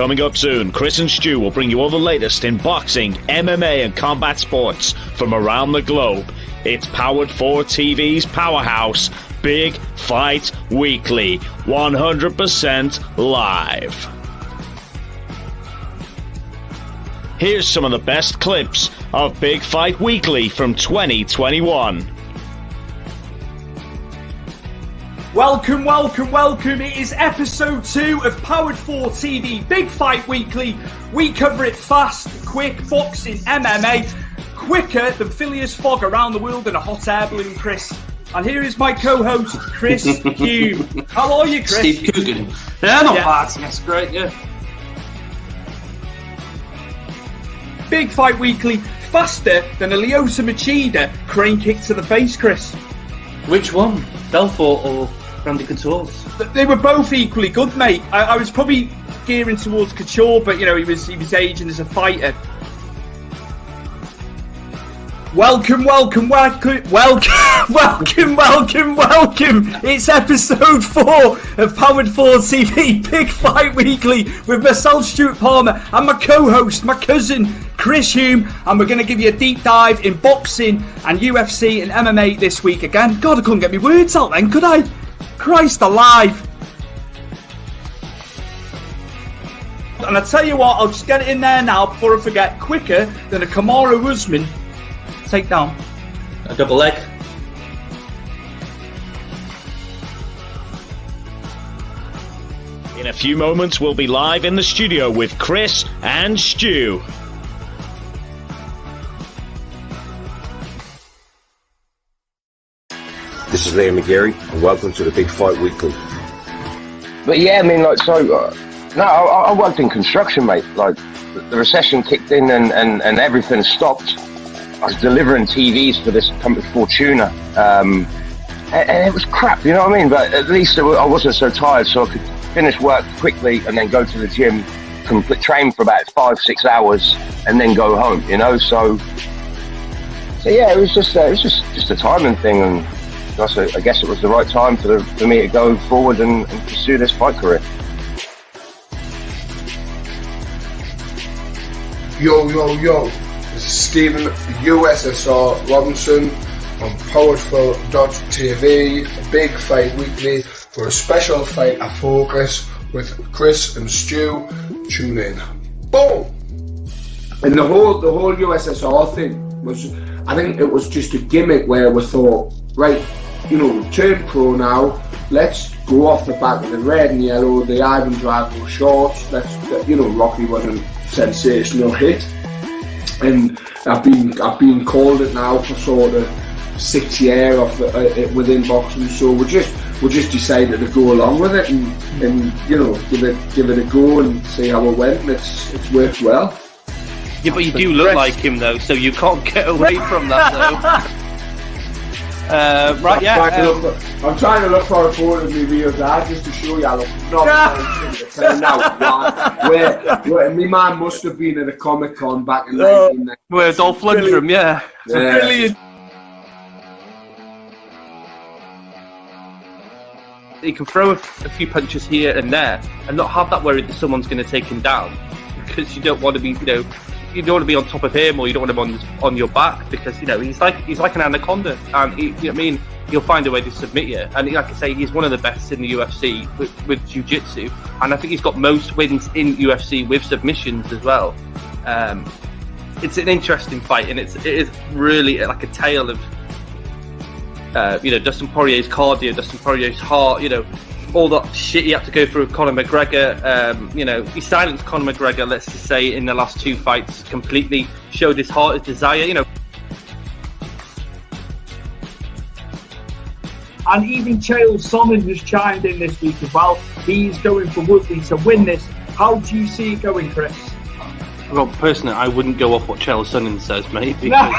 Coming up soon, Chris and Stu will bring you all the latest in boxing, MMA and combat sports from around the globe. It's powered for TV's powerhouse, Big Fight Weekly, 100% live. Here's some of the best clips of Big Fight Weekly from 2021. Welcome. It is episode 2 of Powered 4 TV Big Fight Weekly. We cover it fast, quick, boxing, MMA, quicker than Phileas Fogg around the world in a hot air balloon, Chris. And here is my co-host, Chris Hume. How are you, Chris? Steve Coogan. Yeah, not bad. That's great, yeah. Big Fight Weekly, faster than a Lyoto Machida crane kick to the face, Chris. Which one? Belfort or Randy Couture's? They were both equally good, mate. I was probably gearing towards Couture, but you know he was aging as a fighter. Welcome. It's episode 4 of Powered 4 TV Big Fight Weekly with myself, Stuart Palmer, and my co-host, my cousin, Chris Hume, and we're going to give you a deep dive in boxing and UFC and MMA this week again. God, I couldn't get my words out then, could I? Christ alive. And I tell you what, I'll just get it in there now before I forget, quicker than a Kamaru Usman takedown. A double leg. In a few moments, we'll be live in the studio with Chris and Stu. This is Liam McGarry, and welcome to the Big Fight Weekly. But yeah, I mean, like, I worked in construction, mate. Like, the recession kicked in and everything stopped. I was delivering TVs for this company, Fortuna, and it was crap, you know what I mean? But at least I wasn't so tired, so I could finish work quickly and then go to the gym, train for about 5-6 hours, and then go home, you know? So yeah, it was just a timing thing, and I guess it was the right time for me to go forward and pursue this fight career. Yo. This is Stephen USSR Robinson on Powered4.tv, Big Fight Weekly, for a special fight at Focus with Chris and Stu. Tune in. Boom! And the whole USSR thing was, I think it was just a gimmick where we thought, right, you know, turn pro now, let's go off the back of the red and yellow, the Ivan Drago shorts, Rocky wasn't sensational hit. And I've been called it now for sort of 6 years within boxing, so we just decided to go along with it and you know give it a go and see how it went. And it's worked well. Yeah, but you do look like him though, so you can't get away from that though. Right, yeah. I'm trying to look for a photo of me real dad just to show you I look not where my man must have been at a Comic Con back in 1990. Where Dolph Lundgren, yeah. Brilliant. He can throw a few punches here and there and not have that worry that someone's going to take him down, because you don't want to be, you don't want to be on top of him, or you don't want him on your back, because he's like an anaconda, and he'll find a way to submit you. And like I say, he's one of the best in the UFC with jiu-jitsu, and I think he's got most wins in UFC with submissions as well. It's an interesting fight, and it is really like a tale of Dustin Poirier's cardio, Dustin Poirier's heart, all that shit he had to go through with Conor McGregor. He silenced Conor McGregor, let's just say, in the last 2 fights, completely showed his heart, his desire, And even Chael Sonnen has chimed in this week as well. He's going for Woodley to win this. How do you see it going, Chris? Well, personally, I wouldn't go off what Chael Sonnen says, mate, because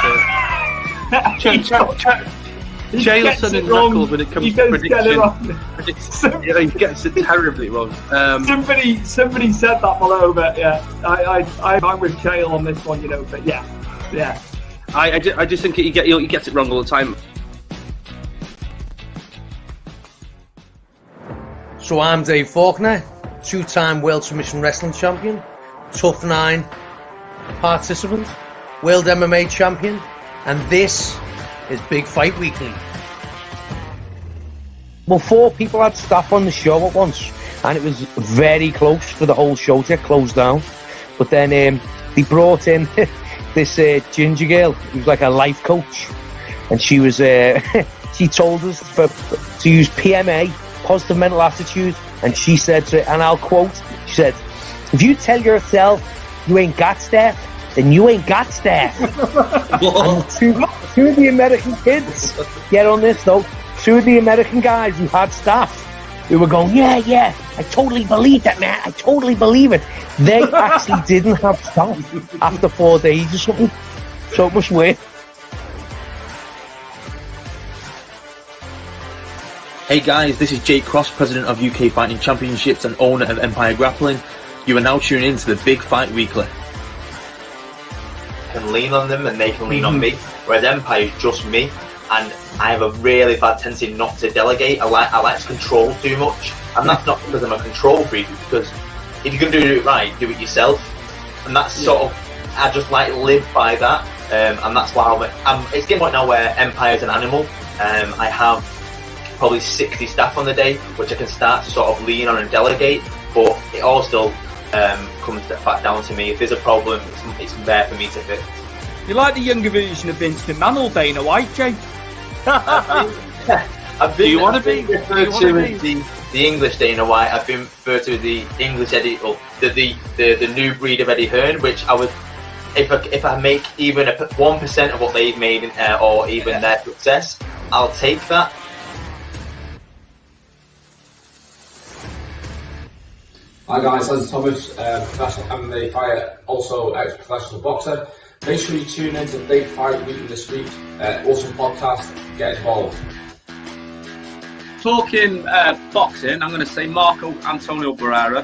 Chael Sonnen's record when it comes to prediction, he gets it terribly wrong. Somebody said that below, but yeah, I'm with Chael on this one, but yeah. I just think he gets it wrong all the time. So I'm Dave Faulkner, two-time World Submission Wrestling Champion, Tough 9 participant, World MMA Champion, and this is Big Fight Weekly. Well, 4 people had staff on the show at once, and it was very close for the whole show to get closed down. But then they brought in this ginger girl who was like a life coach, and she was she told us to use PMA, positive mental attitude, and she said to, and I'll quote, she said, "If you tell yourself you ain't got staff, then you ain't got staff." And two of the American kids, get on this though, 2 of the American guys who had staff, who were going, yeah, I totally believe that, man, I totally believe it. They actually didn't have staff after 4 days or something, so it must work. Hey guys, this is Jake Cross, President of UK Fighting Championships and owner of Empire Grappling. You are now tuning in to the Big Fight Weekly. I can lean on them and they can lean on me, whereas Empire is just me, and I have a really bad tendency not to delegate. I like to control too much, and that's not because I'm a control freak, it's because if you're going to do it right, do it yourself, and that's sort of, I just like live by that, and that's why it's getting to the point now where Empire is an animal. I have probably 60 staff on the day, which I can start to sort of lean on and delegate, but it all still comes back down to me. If there's a problem, it's there for me to fix. You like the younger version of Vince McMahon or Dana White, Jay? Do you want to be referred to as the English Dana White? I've been referred to the English Eddie, or the new breed of Eddie Hearn, which I would, if I make even 1% of what they've made, or even their success, I'll take that. Hi guys, this is Thomas, professional MMA fighter, also ex-professional boxer. Make sure you tune in to Big Fight Weekly this week. Awesome podcast, get involved. Talking boxing, I'm going to say Marco Antonio Barrera.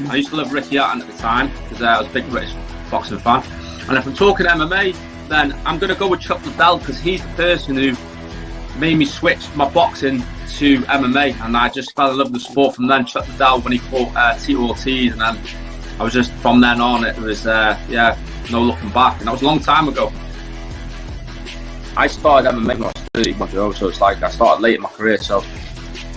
I used to love Ricky Hatton at the time because I was a big British boxing fan. And if I'm talking MMA, then I'm going to go with Chuck Liddell because he's the person who made me switch my boxing to MMA, and I just fell in love with the sport from then. Chuck Liddell when he fought Tito Ortiz, and then I was just, from then on, it was no looking back, and that was a long time ago. I started MMA when I was 30 months ago, so it's like I started late in my career, so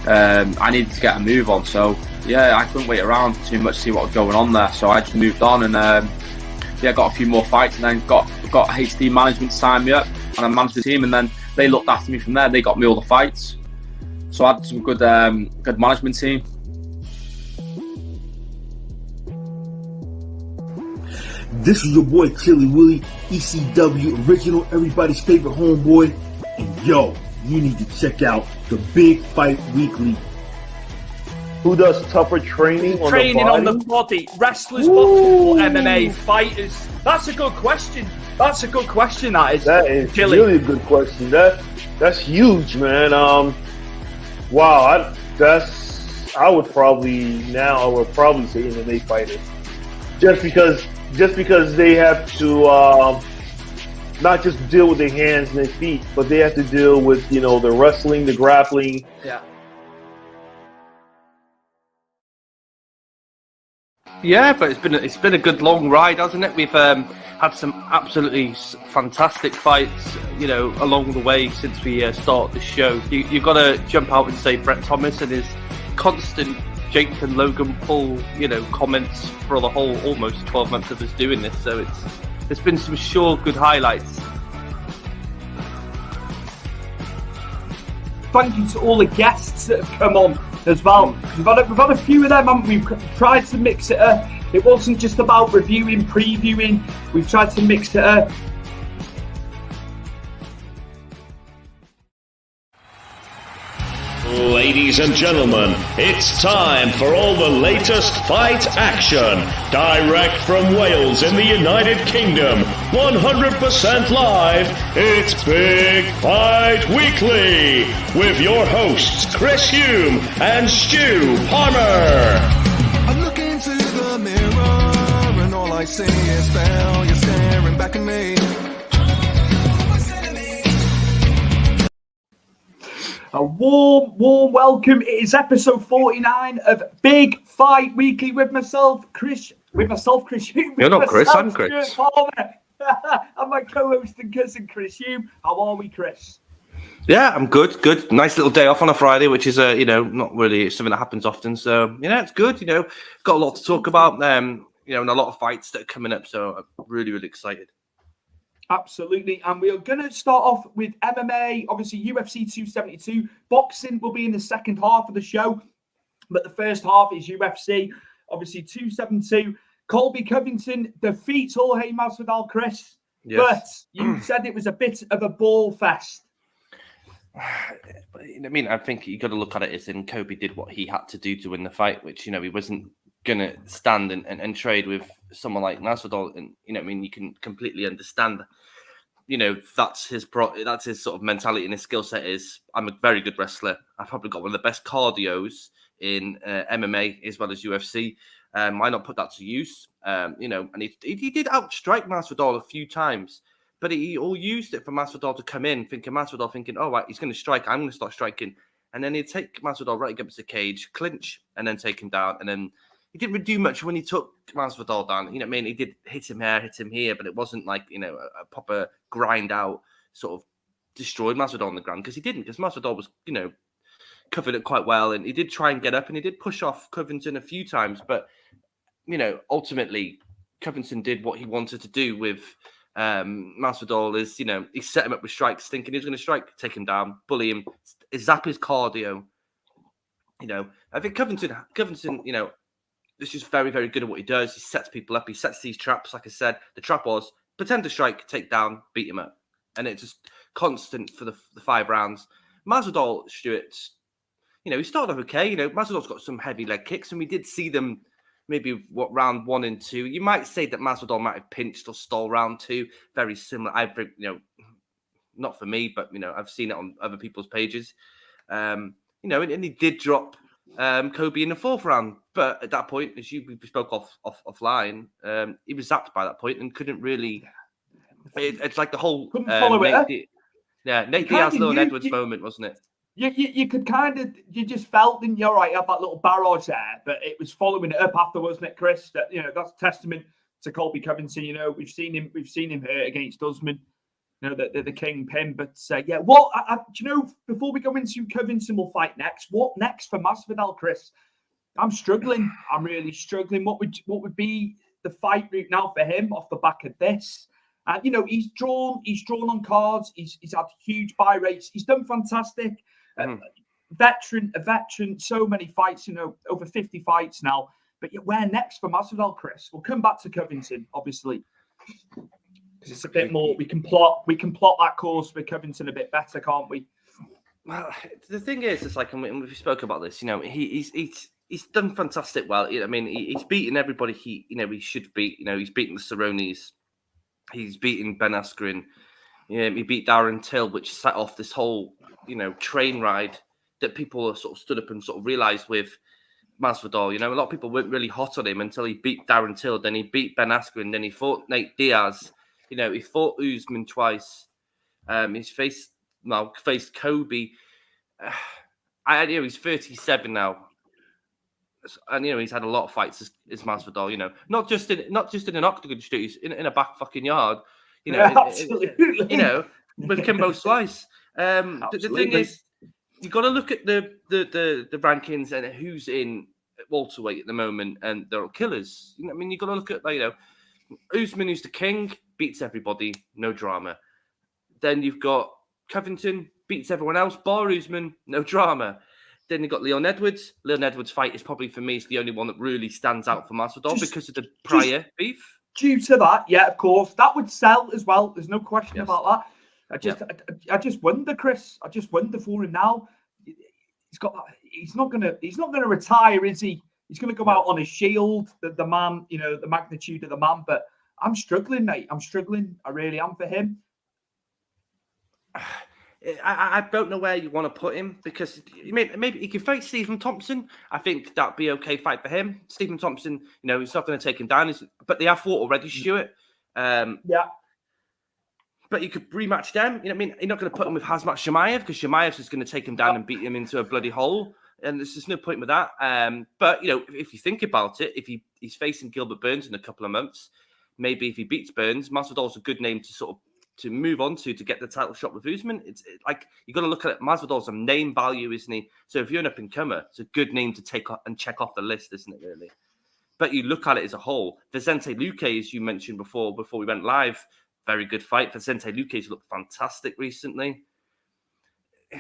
I needed to get a move on. So yeah, I couldn't wait around too much to see what was going on there, so I just moved on and got a few more fights, and then got HD management to sign me up, and I managed the team, and then they looked after me from there. They got me all the fights, so I had some good management team. This is your boy Chili Willie, ECW original, everybody's favorite homeboy, and yo, you need to check out the Big Fight Weekly. Who does tougher training on the body? Wrestlers, boxers, or MMA fighters? That's a good question. That is. That is Chili. really a good question. That's huge, man. Wow, I would probably say MMA fighters, just because they have to not just deal with their hands and their feet, but they have to deal with the wrestling, the grappling. Yeah. Yeah, but it's been a good long ride, hasn't it? We've had some absolutely fantastic fights, along the way since we started the show. You've got to jump out and say Brett Thomas and his constant Jake and Logan Paul, comments for the whole almost 12 months of us doing this. So there's been some sure good highlights. Thank you to all the guests that have come on as well. We've had a few of them, haven't we? We've tried to mix it up. It wasn't just about reviewing, previewing. We've tried to mix it up. Ladies and gentlemen, it's time for all the latest fight action. Direct from Wales in the United Kingdom, 100% live, it's Big Fight Weekly with your hosts Chris Hume and Stu Palmer. I look into the mirror and all I see is failure staring back at me. I A warm welcome. It is episode 49 of Big Fight Weekly with myself, Chris. You're not Chris, I'm Chris. And my co-host and cousin, Chris Hume. How are we, Chris? Yeah, I'm good. Nice little day off on a Friday, which is, not really something that happens often. So, it's good. Got a lot to talk about, and a lot of fights that are coming up. So I'm really, really excited. Absolutely. And we're going to start off with MMA, obviously UFC 272. Boxing will be in the second half of the show, but the first half is UFC, obviously 272. Colby Covington defeats Jorge Masvidal, Chris. Yes. But you said it was a bit of a ball fest. I think you got to look at it as in Colby did what he had to do to win the fight, which, he wasn't going to stand and trade with someone like Masvidal. And, you can completely understand, that's his sort of mentality and his skill set is, I'm a very good wrestler. I've probably got one of the best cardios in MMA as well as UFC. Why not put that to use? And he did outstrike Masvidal a few times, but he all used it for Masvidal to come in, thinking, oh, right, he's going to strike, I'm going to start striking. And then he'd take Masvidal right against the cage, clinch, and then take him down. And then he didn't really do much when he took Masvidal down. He did hit him here, but it wasn't like, a proper grind out, sort of destroyed Masvidal on the ground, because he didn't, because Masvidal was, covered it quite well, and he did try and get up, and he did push off Covington a few times, but, ultimately, Covington did what he wanted to do with Masvidal is, he set him up with strikes, thinking he was going to strike, take him down, bully him, zap his cardio. I think Covington, is just very, very good at what he does. He sets people up. He sets these traps. Like I said, the trap was pretend to strike, take down, beat him up. And it's just constant for the 5 rounds. Masvidal, Stuart, he started off okay. Masvidal's got some heavy leg kicks, and we did see them maybe round 1 and 2. You might say that Masvidal might have pinched or stole round 2. Very similar. I think, not for me, but, I've seen it on other people's pages. And he did drop Colby in the 4th round, but at that point, as we spoke offline, he was zapped by that point and couldn't really. It's like the whole Nate Diaz, Leon Edwards moment, wasn't it? You could you just felt, didn't you? All right, you had that little barrage there, but it was following it up after, wasn't it, Chris? That that's testament to Colby Covington. We've seen him hurt against Usman. The kingpin. But before we go into Covington will fight next, what next for Masvidal, Chris? I'm struggling. I'm really struggling. What would be the fight route now for him off the back of this? And he's drawn on cards. He's had huge buy rates. He's done fantastic. A veteran, so many fights. Over 50 fights now. But where next for Masvidal, Chris? We'll come back to Covington, obviously. Because it's a bit more, we can plot that course with Covington a bit better, can't we? Well, the thing is, it's like, and we spoke about this. He's done fantastic well. He's beaten everybody he should beat. He's beaten the Cerrones, he's beaten Ben Askren. He beat Darren Till, which set off this whole train ride that people sort of stood up and sort of realised with Masvidal. A lot of people weren't really hot on him until he beat Darren Till. Then he beat Ben Askren. Then he fought Nate Diaz. He fought Usman twice. He's faced Colby. He's 37 now, and he's had a lot of fights as Masvidal. Not just in an octagon street, he's in a back fucking yard. Absolutely. With Kimbo Slice. The thing is, you got to look at the rankings and who's in welterweight at the moment, and they're all killers. You got to look at Usman, who's the king, beats everybody, no drama. Then you've got Covington, beats everyone else, bar Usman, no drama. Then you've got Leon Edwards. Leon Edwards' fight is probably, for me, is the only one that really stands out for Masvidal because of the prior beef. Due to that, yeah, of course, that would sell as well. There's no question about that. I just wonder, Chris. I just wonder for him now. He's not gonna retire, is he? He's gonna go out on his shield. The man, the magnitude of the man. But I'm struggling, mate. I'm struggling. I really am for him. I don't know where you want to put him because maybe he could fight Stephen Thompson. I think that'd be okay fight for him. Stephen Thompson, he's not going to take him down. But they have fought already, Stuart. Yeah. But you could rematch them. You know what I mean? You're not going to put him with Khamzat Chimaev because Chimaev's just going to take him down and beat him into a bloody hole. And there's just no point with that. But, if you think about it, if he's facing Gilbert Burns in a couple of months, maybe if he beats Burns, Masvidal's a good name to move on to get the title shot with Usman. It's like you got to look at it. Masvidal's a name value, isn't he? So if you're an up-and-comer, it's a good name to take and check off the list, isn't it, really? But you look at it as a whole. Vicente Luque, as you mentioned before we went live, very good fight. Vicente Luque's looked fantastic recently.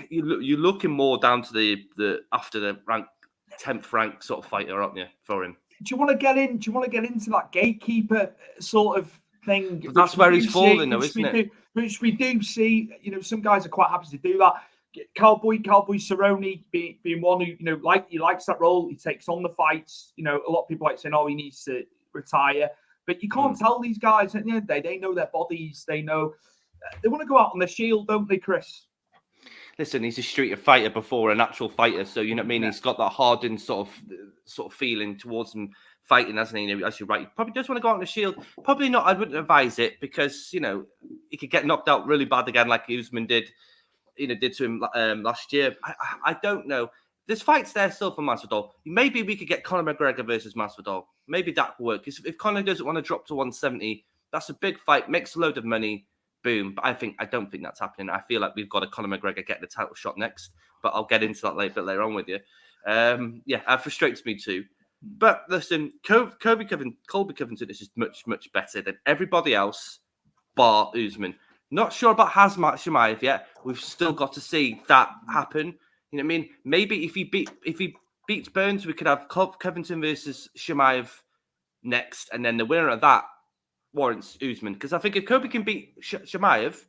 You're looking more down to the after the 10th rank sort of fighter, aren't you, for him? Do you want to get into that gatekeeper sort of thing? But that's where he's falling, though, isn't it? Which we do see. Some guys are quite happy to do that. Cowboy Cerrone being one who he likes that role. He takes on the fights. A lot of people like saying, "Oh, he needs to retire," but you can't tell these guys. At the end of the day, they know their bodies. They know they want to go out on the shield, don't they, Chris? Listen, he's a street fighter before an actual fighter, so you know what I mean. Yeah. He's got that hardened sort of feeling towards him fighting, hasn't he? As you're right, he probably does want to go out on the shield. Probably not. I wouldn't advise it because he could get knocked out really bad again, like Usman did. Did to him last year. I don't know. There's fights there still for Masvidal. Maybe we could get Conor McGregor versus Masvidal. Maybe that will work. If Conor doesn't want to drop to 170, that's a big fight, makes a load of money. Boom. But I don't think that's happening. I feel like we've got a Conor McGregor get the title shot next, but I'll get into that later on with you. That frustrates me too. But listen, Colby Covington is just much, much better than everybody else bar Usman. Not sure about Khamzat Chimaev yet. We've still got to see that happen. You know what I mean? Maybe if he beats Burns, we could have Covington versus Chimaev next, and then the winner of that warrants Usman. Because I think if Colby can beat Chimaev,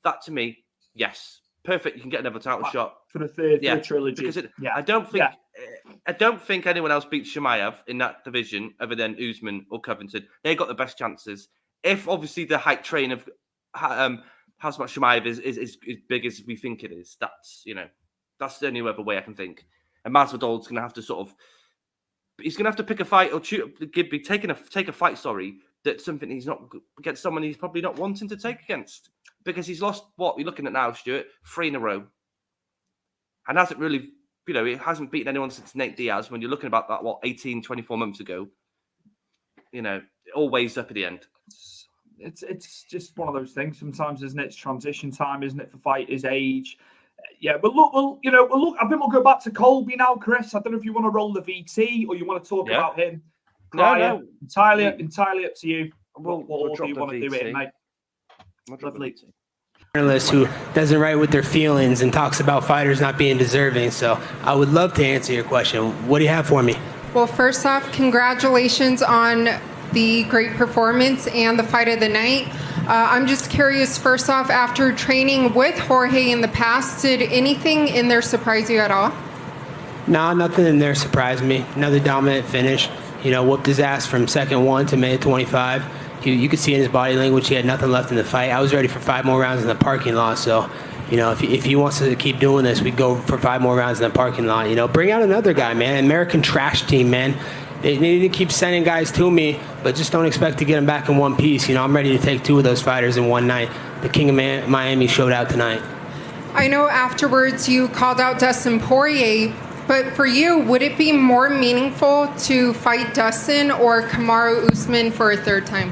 that to me, yes, perfect. You can get another title shot for the third trilogy. Because I don't think anyone else beats Chimaev in that division other than Usman or Covington. They got the best chances. If obviously the hype train of Khamzat Chimaev is big as we think it is, that's the only other way I can think. And Masvidal's going to have to he's going to have to pick a fight or take a fight. That's something he's not against someone he's probably not wanting to take against because he's lost what you're looking at now, Stuart, 3 in a row, and hasn't really, he hasn't beaten anyone since Nate Diaz. When you're looking about that, 18, 24 months ago, always up at the end. It's just one of those things sometimes, isn't it? It's transition time, isn't it, for fighters' age? Yeah, but look, I think we'll go back to Colby now, Chris. I don't know if you want to roll the VT or you want to talk about him. No. Entirely up to you. What order you want to do it, mate? Lovely. Journalist who doesn't write with their feelings and talks about fighters not being deserving. So I would love to answer your question. What do you have for me? Well, first off, congratulations on the great performance and the fight of the night. I'm just curious, first off, after training with Jorge in the past, did anything in there surprise you at all? No, nothing in there surprised me. Another dominant finish. Whooped his ass from second 1 to minute 25. You could see in his body language he had nothing left in the fight. I was ready for 5 more rounds in the parking lot. So, if he wants to keep doing this, we'd go for 5 more rounds in the parking lot. Bring out another guy, man. American trash team, man. They need to keep sending guys to me, but just don't expect to get them back in one piece. I'm ready to take 2 of those fighters in one night. The King of Miami showed out tonight. I know afterwards you called out Dustin Poirier, but for you, would it be more meaningful to fight Dustin or Kamaru Usman for a third time?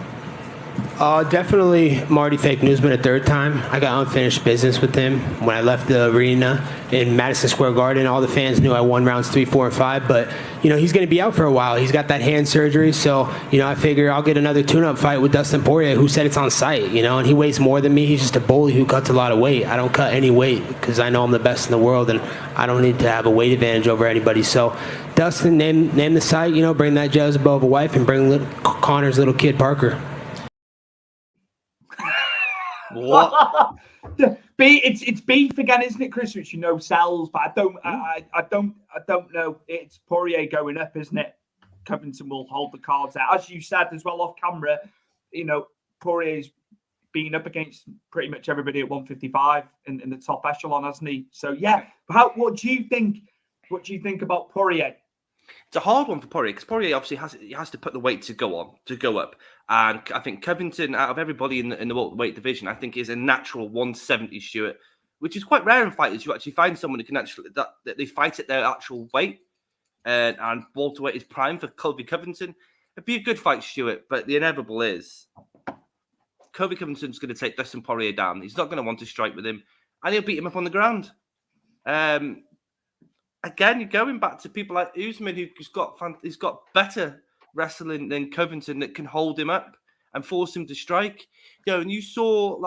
Definitely Marty Fake Newsman a third time. I got unfinished business with him. When I left the arena in Madison Square Garden, all the fans knew I won rounds 3, 4, and 5. But, he's going to be out for a while. He's got that hand surgery. So, I figure I'll get another tune-up fight with Dustin Poirier, who said it's on site, and he weighs more than me. He's just a bully who cuts a lot of weight. I don't cut any weight because I know I'm the best in the world, and I don't need to have a weight advantage over anybody. So, Dustin, name the site, bring that Jezebel wife and bring Connor's little kid, Parker. What? It's beef again, isn't it, Chris? Which sells, but I don't know. It's Poirier going up, isn't it? Covington will hold the cards out, as you said as well off camera. Poirier's been up against pretty much everybody at 155 in the top echelon, hasn't he? So yeah, what do you think? What do you think about Poirier? It's a hard one for Poirier because Poirier obviously has to put the weight to go up, and I think Covington, out of everybody in the welterweight division, I think is a natural 170 Stuart, which is quite rare in fighters. You actually find someone who can actually that they fight at their actual weight, and welterweight is prime for Colby Covington. It'd be a good fight, Stuart, but the inevitable is Colby Covington's going to take Dustin Poirier down. He's not going to want to strike with him, and he'll beat him up on the ground. Again, you're going back to people like Usman, who's got better wrestling than Covington that can hold him up and force him to strike. And you saw,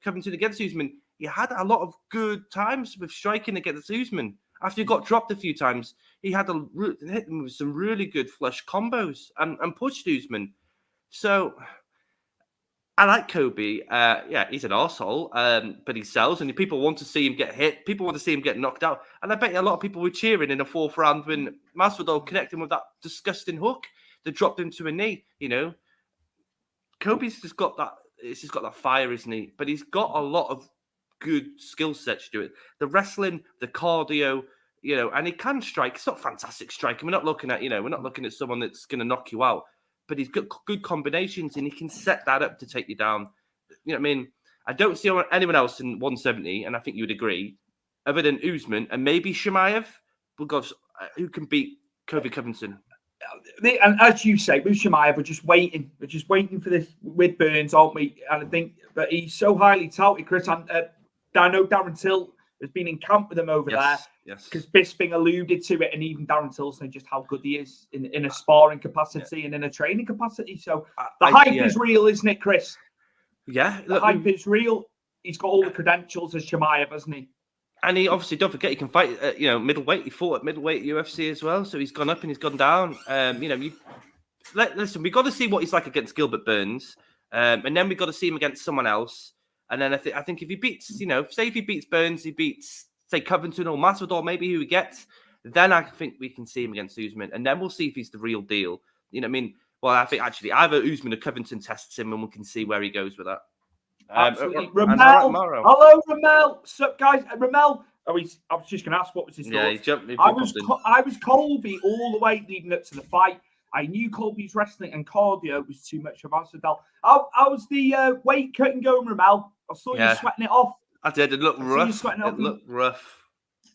Covington against Usman, he had a lot of good times with striking against Usman. After he got dropped a few times, he had hit him with some really good flush combos and pushed Usman. So I like Colby. He's an arsehole, but he sells, and people want to see him get hit. People want to see him get knocked out. And I bet you a lot of people were cheering in the fourth round when Masvidal connected him with that disgusting hook that dropped him to a knee. Colby's just got that. It's just got that fire, isn't he? But he's got a lot of good skill sets to it. The wrestling, the cardio, and he can strike. It's not fantastic striking. We're not looking at someone that's going to knock you out. But he's got good combinations, and he can set that up to take you down. You know what I mean? I don't see anyone else in 170, and I think you would agree, other than Usman and maybe Chimaev, because who can beat Colby Covington? And as you say, with Chimaev, we're just waiting. We're just waiting for this with Burns, aren't we? And I think that he's so highly touted, Chris. And I know Darren Till has been in camp with him over there. Yes. Because Bisping alluded to it, and even Darren Till saying just how good he is in a sparring capacity and in a training capacity. So the hype is real, isn't it, Chris? Yeah. The hype is real. He's got all the credentials as Chimaev, hasn't he? And he obviously, don't forget, he can fight at, middleweight. He fought at middleweight UFC as well. So he's gone up and he's gone down. Listen, we've got to see what he's like against Gilbert Burns. And then we've got to see him against someone else. And then I think if he beats, say if he beats Burns, he beats, say, Covington or Masvidal, maybe who he gets, then I think we can see him against Usman. And then we'll see if he's the real deal. You know what I mean? Well, I think actually either Usman or Covington tests him, and we can see where he goes with that. Absolutely. Ramel. Hello, Ramel. Sup, guys? Ramel. I was just going to ask what was his thoughts. Yeah, he jumped. I was Colby all the way leading up to the fight. I knew Colby's wrestling and cardio was too much for Masvidal. How's the weight cutting going, Ramel? I saw you sweating it off. I did. It looked rough. It looked rough.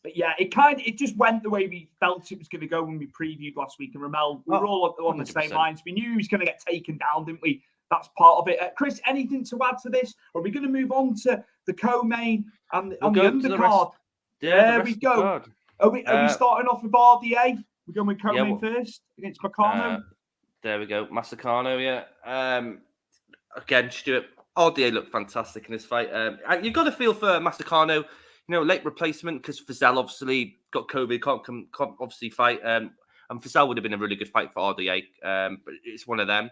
But yeah, it just went the way we felt it was going to go when we previewed last week. And Ramel, we were all on the same lines. We knew he was going to get taken down, didn't we? That's part of it. Chris, anything to add to this? Or are we going to move on to the co-main and the undercard? There we go. Are we starting off with RDA? We're going with co-main first against Makano. There we go. Masakano, yeah. Again, Stuart, RDA looked fantastic in this fight. You've got to feel for Masakano, late replacement, because Fazal obviously got COVID, can't obviously fight. And Fazal would have been a really good fight for RDA, but it's one of them.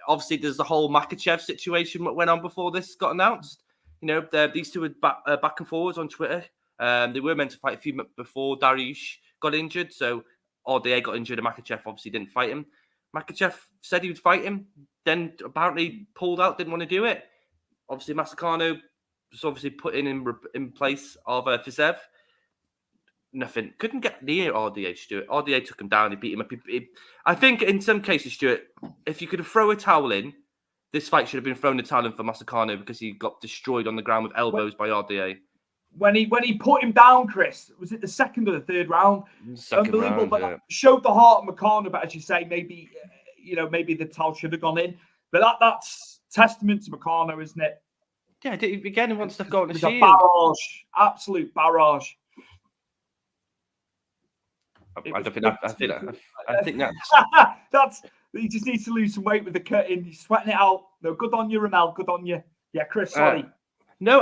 Obviously, there's the whole Makhachev situation that went on before this got announced. These two were back and forwards on Twitter. They were meant to fight a few months before Dariush got injured, so RDA got injured and Makhachev obviously didn't fight him. Makhachev said he would fight him, then apparently pulled out, didn't want to do it. Obviously, Masakano was obviously put in place of Fizev. Nothing. Couldn't get near RDA, Stuart. RDA took him down. He beat him up. I think in some cases, Stuart, if you could throw a towel in, this fight should have been thrown a towel in for Masakano because he got destroyed on the ground with elbows by RDA. When he put him down, Chris, was it the second or the third round? Unbelievable, but showed the heart of Makano. But as you say, maybe the towel should have gone in. But that's testament to Makano, isn't it? Yeah, again, he wants to go on the shield. Barrage, absolute barrage. I think that's he just needs to lose some weight with the cutting. He's sweating it out. No, good on you, Ramel. Good on you. Yeah, Chris. Sorry. No,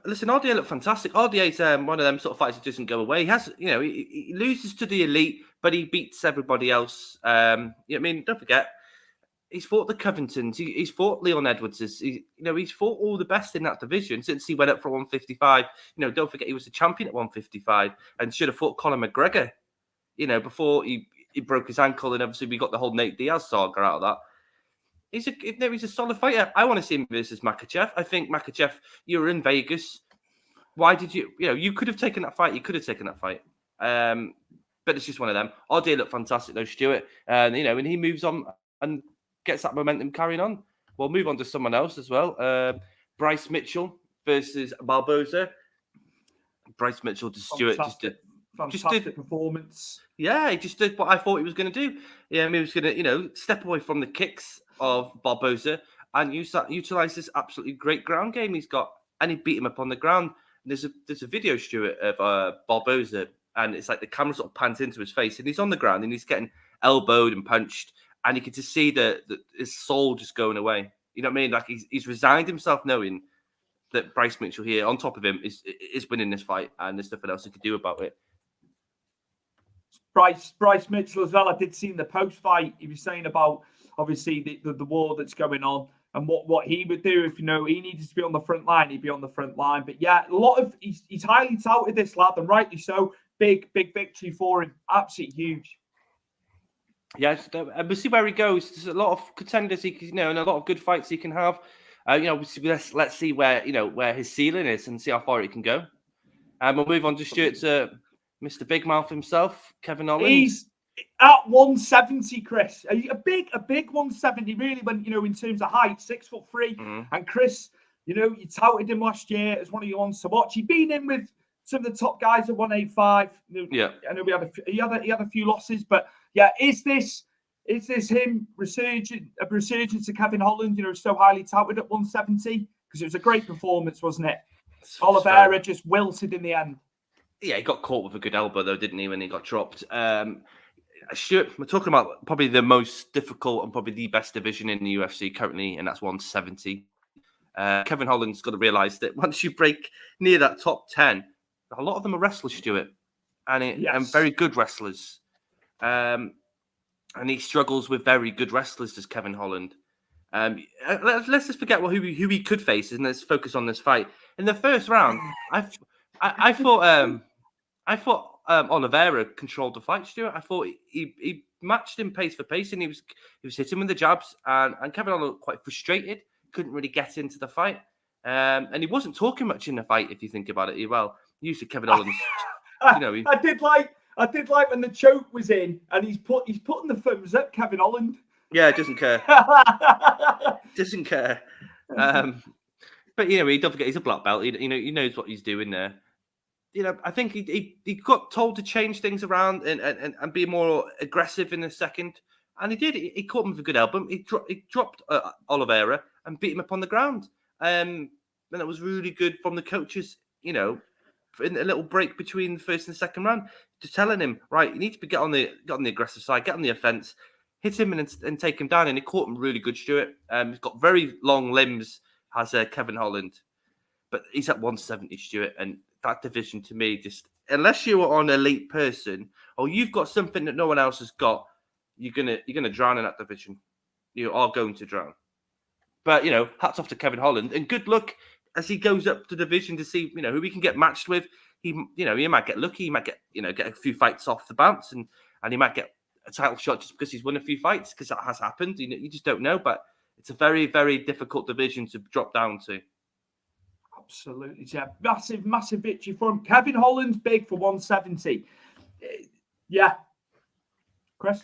listen. RDA looked fantastic. RDA's one of them sort of fights that doesn't go away. He has, he loses to the elite, but he beats everybody else. Don't forget, he's fought the Covingtons. He's fought Leon Edwardses. He's fought all the best in that division since he went up for 155. Don't forget he was the champion at 155 and should have fought Conor McGregor. Before he broke his ankle, and obviously we got the whole Nate Diaz saga out of that. He's a solid fighter. I want to see him versus Makhachev. I think Makhachev, you were in Vegas. Why did you? You could have taken that fight. You could have taken that fight. But but it's just one of them. RDA looked fantastic though, Stuart, and and he moves on and gets that momentum carrying on. We'll move on to someone else as well. Bryce Mitchell versus Barboza. Bryce Mitchell to Stuart Fantastic performance. Yeah, he just did what I thought he was going to do. Yeah, he was going to, step away from the kicks of Barboza and utilize this absolutely great ground game he's got, and he beat him up on the ground. And there's a video, Stuart, of Barboza, and it's like the camera sort of pans into his face, and he's on the ground and he's getting elbowed and punched, and you can just see that his soul just going away. You know what I mean? Like he's resigned himself, knowing that Bryce Mitchell here on top of him is winning this fight, and there's nothing else he could do about it. Bryce Mitchell as well. I did see in the post fight, he was saying about obviously the war that's going on and what he would do if he needed to be on the front line, he'd be on the front line. But yeah, he's highly touted, this lad, and rightly so. Big victory for him. Absolutely huge. Yeah, and we'll see where he goes. There's a lot of contenders and a lot of good fights he can have. Let's see where his ceiling is and see how far he can go. And we'll move on to Stuart to Mr. Big Mouth himself, Kevin Holland. He's at 170, Chris. A big 170, really, when in terms of height, 6'3". Mm-hmm. And Chris, you touted him last year as one of your ones to watch. He'd been in with some of the top guys at 185. Yeah, I know he had a few losses, but yeah, is this him resurgence to Kevin Holland? So highly touted at 170, because it was a great performance, wasn't it? Oliveira just wilted in the end. Yeah, he got caught with a good elbow though, didn't he, when he got dropped? Stuart, we're talking about probably the most difficult and probably the best division in the UFC currently, and that's 170. Kevin Holland's got to realise that once you break near that top 10, a lot of them are wrestlers, Stuart, and very good wrestlers. And he struggles with very good wrestlers, does Kevin Holland. Let's just forget who he could face, and let's focus on this fight. In the first round, I thought Oliveira controlled the fight, Stuart. I thought he matched him pace for pace, and he was hitting with the jabs, and Kevin Holland looked quite frustrated, couldn't really get into the fight, and he wasn't talking much in the fight. If you think about it, usually Kevin Holland's, I did like when the choke was in, and he's putting the thumbs up, Kevin Holland. Yeah, doesn't care. Doesn't care. But he don't forget he's a black belt. He knows what he's doing there. I think he got told to change things around and be more aggressive in the second, and he did. He caught him with a good elbow. He dropped Oliveira and beat him up on the ground. And it was really good from the coaches. In a little break between the first and second round, just telling him, right, you need to get on the aggressive side, get on the offense, hit him and take him down. And he caught him really good, Stuart. He's got very long limbs, has Kevin Holland, but he's at 170, Stuart, and that division to me, just unless you are an elite person or you've got something that no one else has got, you're gonna drown in that division. You are going to drown. But hats off to Kevin Holland, and good luck as he goes up the division to see who he can get matched with. He might get lucky. He might get get a few fights off the bounce, and he might get a title shot just because he's won a few fights, because that has happened. You just don't know, but it's a very, very difficult division to drop down to. Absolutely, yeah. Massive victory for him. Kevin Holland's big for 170. Yeah. Chris?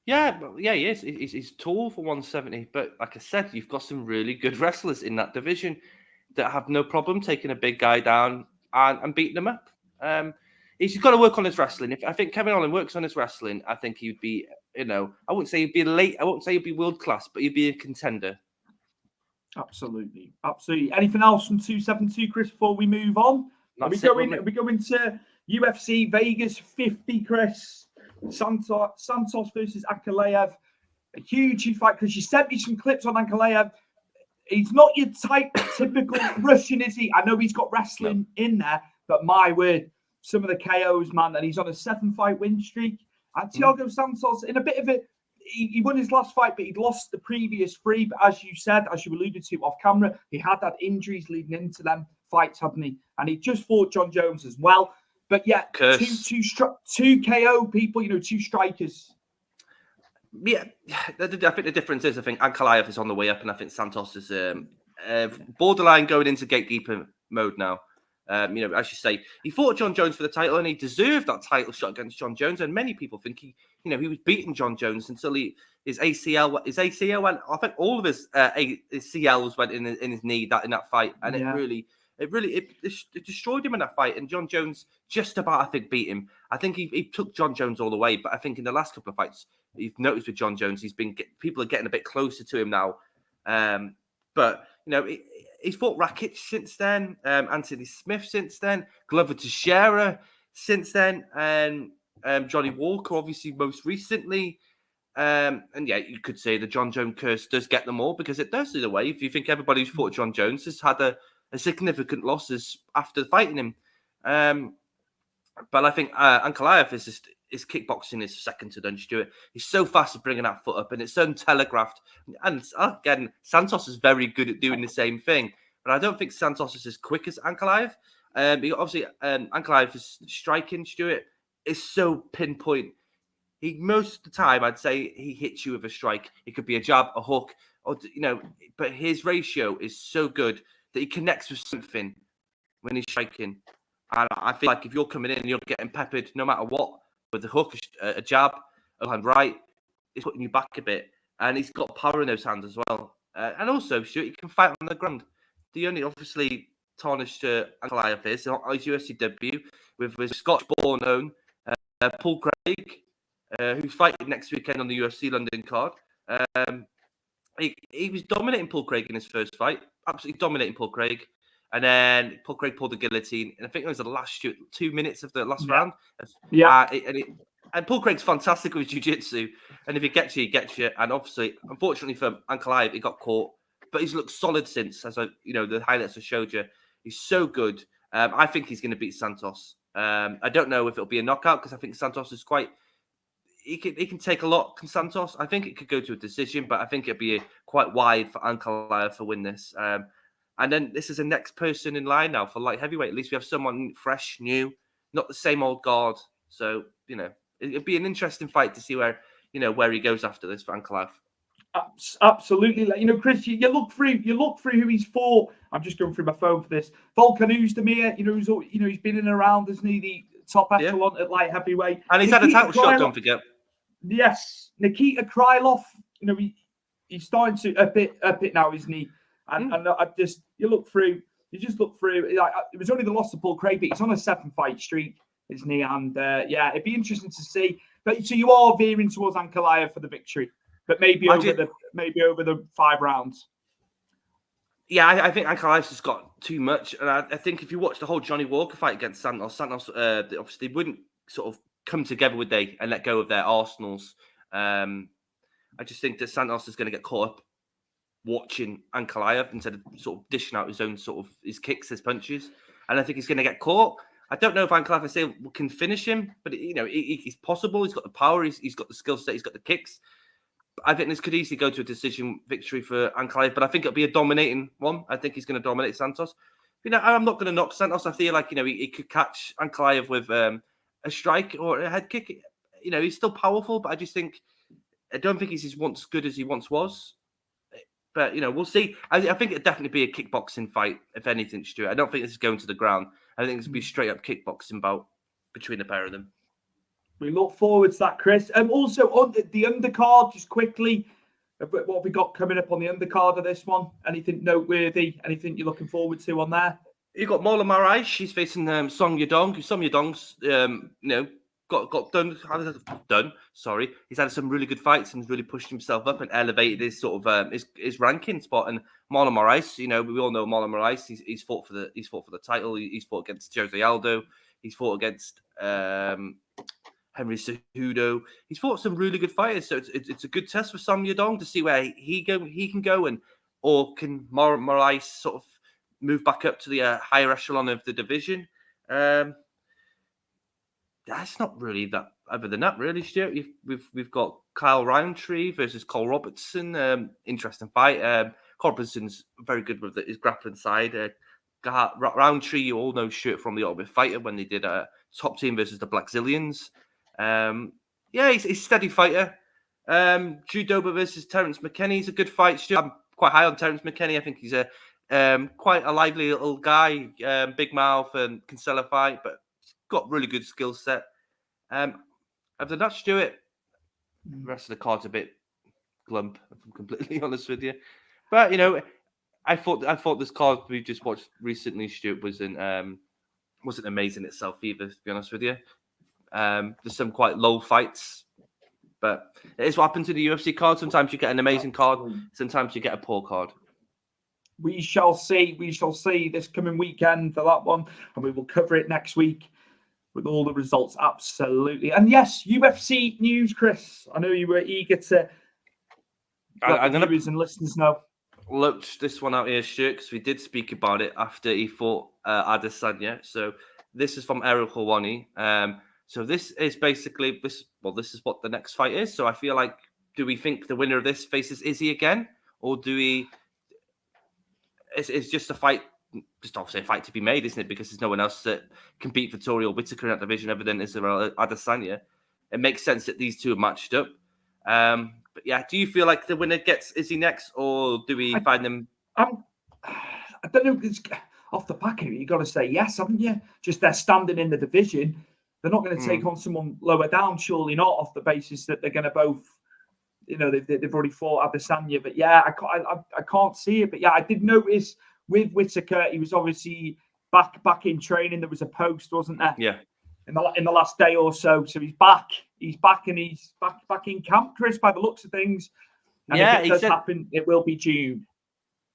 Yeah, he is. He's tall for 170, but like I said, you've got some really good wrestlers in that division that have no problem taking a big guy down and beating him up. He's got to work on his wrestling. I think Kevin Holland works on his wrestling, I think he'd be, I wouldn't say he'd be late. I wouldn't say he'd be world class, but he'd be a contender. Absolutely. Anything else from 272, Chris, before we move on? Are we going to UFC Vegas 50, Chris? Santos versus Ankalaev. A huge fight, because you sent me some clips on Ankalaev. He's not your typical Russian, is he? I know he's got wrestling in there, but my word, some of the KOs, man, and he's on a 7-fight win streak. And Thiago Santos, in a bit of it, he won his last fight, but he'd lost the previous 3. But as you said, as you alluded to off camera, he had injuries leading into them fights, hadn't he? And he just fought John Jones as well. But yeah, two KO people, 2 strikers. Yeah, I think the difference is, I think Ankalaev is on the way up, and I think Santos is borderline going into gatekeeper mode now. As you say, he fought John Jones for the title, and he deserved that title shot against John Jones. And many people think he was beating John Jones until his ACL went. I think all of his CLs went in his knee in that fight, and it destroyed him in that fight. And John Jones just about, I think, beat him. I think he took John Jones all the way, but I think in the last couple of fights, you've noticed with John Jones, people are getting a bit closer to him now. But he's fought Rakic since then, Anthony Smith since then, Glover Teixeira since then, and Johnny Walker obviously most recently. And yeah, you could say the John Jones curse does get them all, because it does in a way. If you think everybody who's fought John Jones has had a significant losses after fighting him. But I think Ankalaev his kickboxing is second to none. He's so fast at bringing that foot up, and it's untelegraphed. And again, Santos is very good at doing the same thing, but I don't think Santos is as quick as Ankalaev. Obviously, Ankalaev's striking, Stuart, is so pinpoint. Most of the time, I'd say he hits you with a strike. It could be a jab, a hook, or but his ratio is so good that he connects with something when he's striking. And I feel like if you're coming in and you're getting peppered, no matter what, with a hook, a jab, a hand right, it's putting you back a bit. And he's got power in those hands as well. And also, Stuart, he can fight on the ground. The only, obviously, tarnished Ankalaev is his UFC debut with Scotch-born own Paul Craig, who's fighting next weekend on the UFC London card. He was dominating Paul Craig in his first fight, absolutely dominating Paul Craig. And then Paul Craig pulled the guillotine, and I think it was the last 2 minutes of the last round. Yeah. And Paul Craig's fantastic with jiu-jitsu, and if he gets you, he gets you. And obviously, unfortunately for Ankalaev, he got caught, but he's looked solid since. As the highlights I showed you, he's so good. I think he's going to beat Santos. I don't know if it'll be a knockout, because I think Santos is quite. He can take a lot, can Santos. I think it could go to a decision, but I think it'd be quite wide for Ankalaev to win this. And then this is the next person in line now for light heavyweight. At least we have someone fresh, new, not the same old guard. So, it'd be an interesting fight to see where he goes after this for Ankalaev. Absolutely. Chris, you look through who he's fought. I'm just going through my phone for this. Volkan Oezdemir, he's been in and around, isn't he? The top echelon at light heavyweight. And he's had a title shot, don't forget. Yes. Nikita Krylov, he's starting to up it now, isn't he? And you just look through. It was only the loss to Paul Craig, but he's on a 7-fight streak, isn't he? And it'd be interesting to see. But so you are veering towards Ankalaev for the victory, but maybe over the 5 rounds. Yeah, I think Ankalaev's just got too much, and I think if you watch the whole Johnny Walker fight against Santos, obviously wouldn't sort of come together, would they, and let go of their arsenals. I just think that Santos is going to get caught up watching Ankalaev instead of sort of dishing out his own sort of his kicks, his punches, and I think he's going to get caught. I don't know if Ankalaev can finish him, but he's possible. He's got the power, he's got the skill set, he's got the kicks. I think this could easily go to a decision victory for Ankalaev, but I think it'll be a dominating one. I think he's going to dominate Santos. I'm not going to knock Santos. I feel like he could catch Ankalaev with a strike or a head kick. He's still powerful, but I don't think he's as good as he once was. But, we'll see. I think it'd definitely be a kickboxing fight, if anything, Stuart. I don't think this is going to the ground. I think this would be straight up kickboxing bout between the pair of them. We look forward to that, Chris. Also, on the undercard, just quickly, what have we got coming up on the undercard of this one? Anything noteworthy? Anything you're looking forward to on there? You've got Marlon Moraes. She's facing Song Yadong. Song Yadong's, got done. Sorry, he's had some really good fights and really pushed himself up and elevated his sort of his ranking spot. And Marlon Moraes, we all know Marlon Moraes. He's fought for the title. He's fought against Jose Aldo. He's fought against Henry Cejudo. He's fought some really good fighters. So it's a good test for Song Yadong to see where he can go, or can Moraes sort of move back up to the higher echelon of the division. That's not really that. Other than that, really, Stuart, we've got Kyle Roundtree versus Cole Robertson. Interesting fight. Cole Robertson's very good with his grappling side. Roundtree, you all know Stuart from the Ultimate Fighter when they did Top Team versus the Black Zillions. He's a steady fighter. Drew Dober versus Terrence McKinney is a good fight, Stuart. I'm quite high on Terrence McKinney. I think he's a Quite a lively little guy, big mouth and can sell a fight, but got really good skill set. Other than that, Stuart, the rest of the card's a bit glump, if I'm completely honest with you. But, I thought this card we just watched recently, Stuart, wasn't amazing itself either, to be honest with you. There's some quite low fights, but it is what happens to the UFC card. Sometimes you get an amazing card, sometimes you get a poor card. We shall see. We shall see this coming weekend for that one, and we will cover it next week with all the results. Absolutely. And yes, UFC news, Chris. I know you were eager to let the viewers and listeners know. Looked this one out here, Stuart, because we did speak about it after he fought Adesanya. So this is from Errol Hawani. So this is basically this is what the next fight is. So I feel like, do we think the winner of this faces Izzy again, or do we? It's just a fight, just obviously a fight to be made, isn't it? Because there's no one else that can beat Vittorio or Whittaker in that division other than Israel Adesanya. It makes sense that these two are matched up. But yeah, do you feel like the winner gets Izzy next, or do we find them? I don't know. It's off the back of it, you got to say yes, haven't you? Just they're standing in the division. They're not going to take on someone lower down, surely not, off the basis that they're going to both. They've already fought Adesanya, but yeah, I can't see it. But yeah, I did notice with Whittaker, he was obviously back in training. There was a post, wasn't there? Yeah. In the last day or so, so he's back, and he's back in camp, Chris, by the looks of things. And if it does happen, it will be June.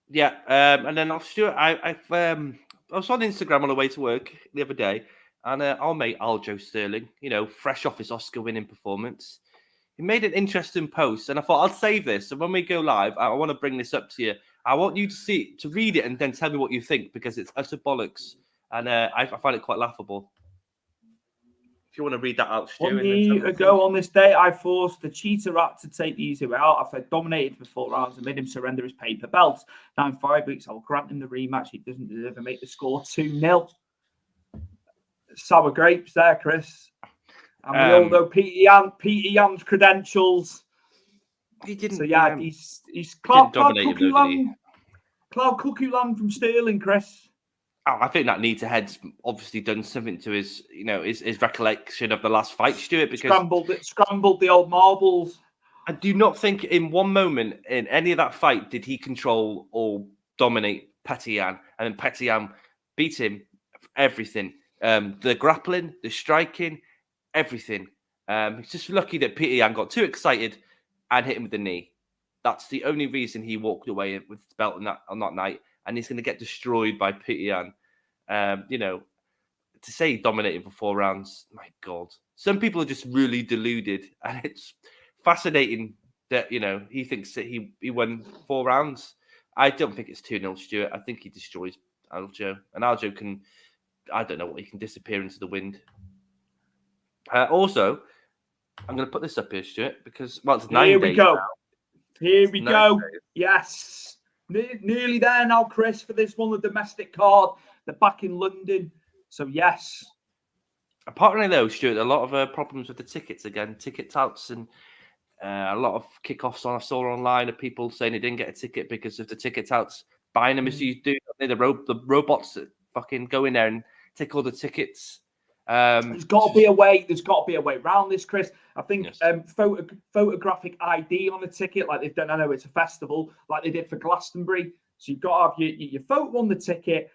Yeah, and then Stuart, I was on Instagram on the way to work the other day, and our mate Aljo Sterling, fresh off his Oscar-winning performance. He made an interesting post, and I thought I'll save this. So when we go live, I want to bring this up to you. I want you to read it and then tell me what you think, because it's utter bollocks, and I find it quite laughable. If you want to read that out, Stu. 1 year ago on this day, I forced the cheater rat to take the easy way out after I dominated for 4 rounds and made him surrender his paper belt. Now in 5 weeks, I'll grant him the rematch. He doesn't deserve to make the score 2-0. Sour grapes there, Chris. And we all know Peter Yan's credentials. He didn't. So yeah, he's Cloud Cuckoo Land from Sterling, Chris. Oh, I think that needs a head's obviously done something to his, his recollection of the last fight, Stuart. Because scrambled the old marbles. I do not think in one moment in any of that fight did he control or dominate Petr Yan, and then Petr Yan beat him for everything. The grappling, the striking, everything. He's just lucky that Petr Yan got too excited and hit him with the knee. That's the only reason he walked away with the belt on that night, and he's going to get destroyed by Petr Yan. To say he dominated for 4 rounds, my God. Some people are just really deluded, and it's fascinating that, he thinks that he won 4 rounds. I don't think it's 2-0, Stuart. I think he destroys Aljo, and Aljo can, I don't know what, he can disappear into the wind. Also, I'm going to put this up here, Stuart, because, it's 9 days. Here we go. Now. Here we go. Yes. Nearly there now, Chris, for this one, the domestic card. They're back in London. So, yes. Apparently, though, Stuart, a lot of problems with the tickets again. Ticket touts and a lot of kickoffs I saw online of people saying they didn't get a ticket because of the ticket touts buying them as you do. The robots that fucking go in there and take all the tickets. There's got to be a way. There's got to be a way around this, Chris. I think photographic ID on a ticket, like they've done. I know it's a festival, like they did for Glastonbury. So you've got to have your photo on the ticket.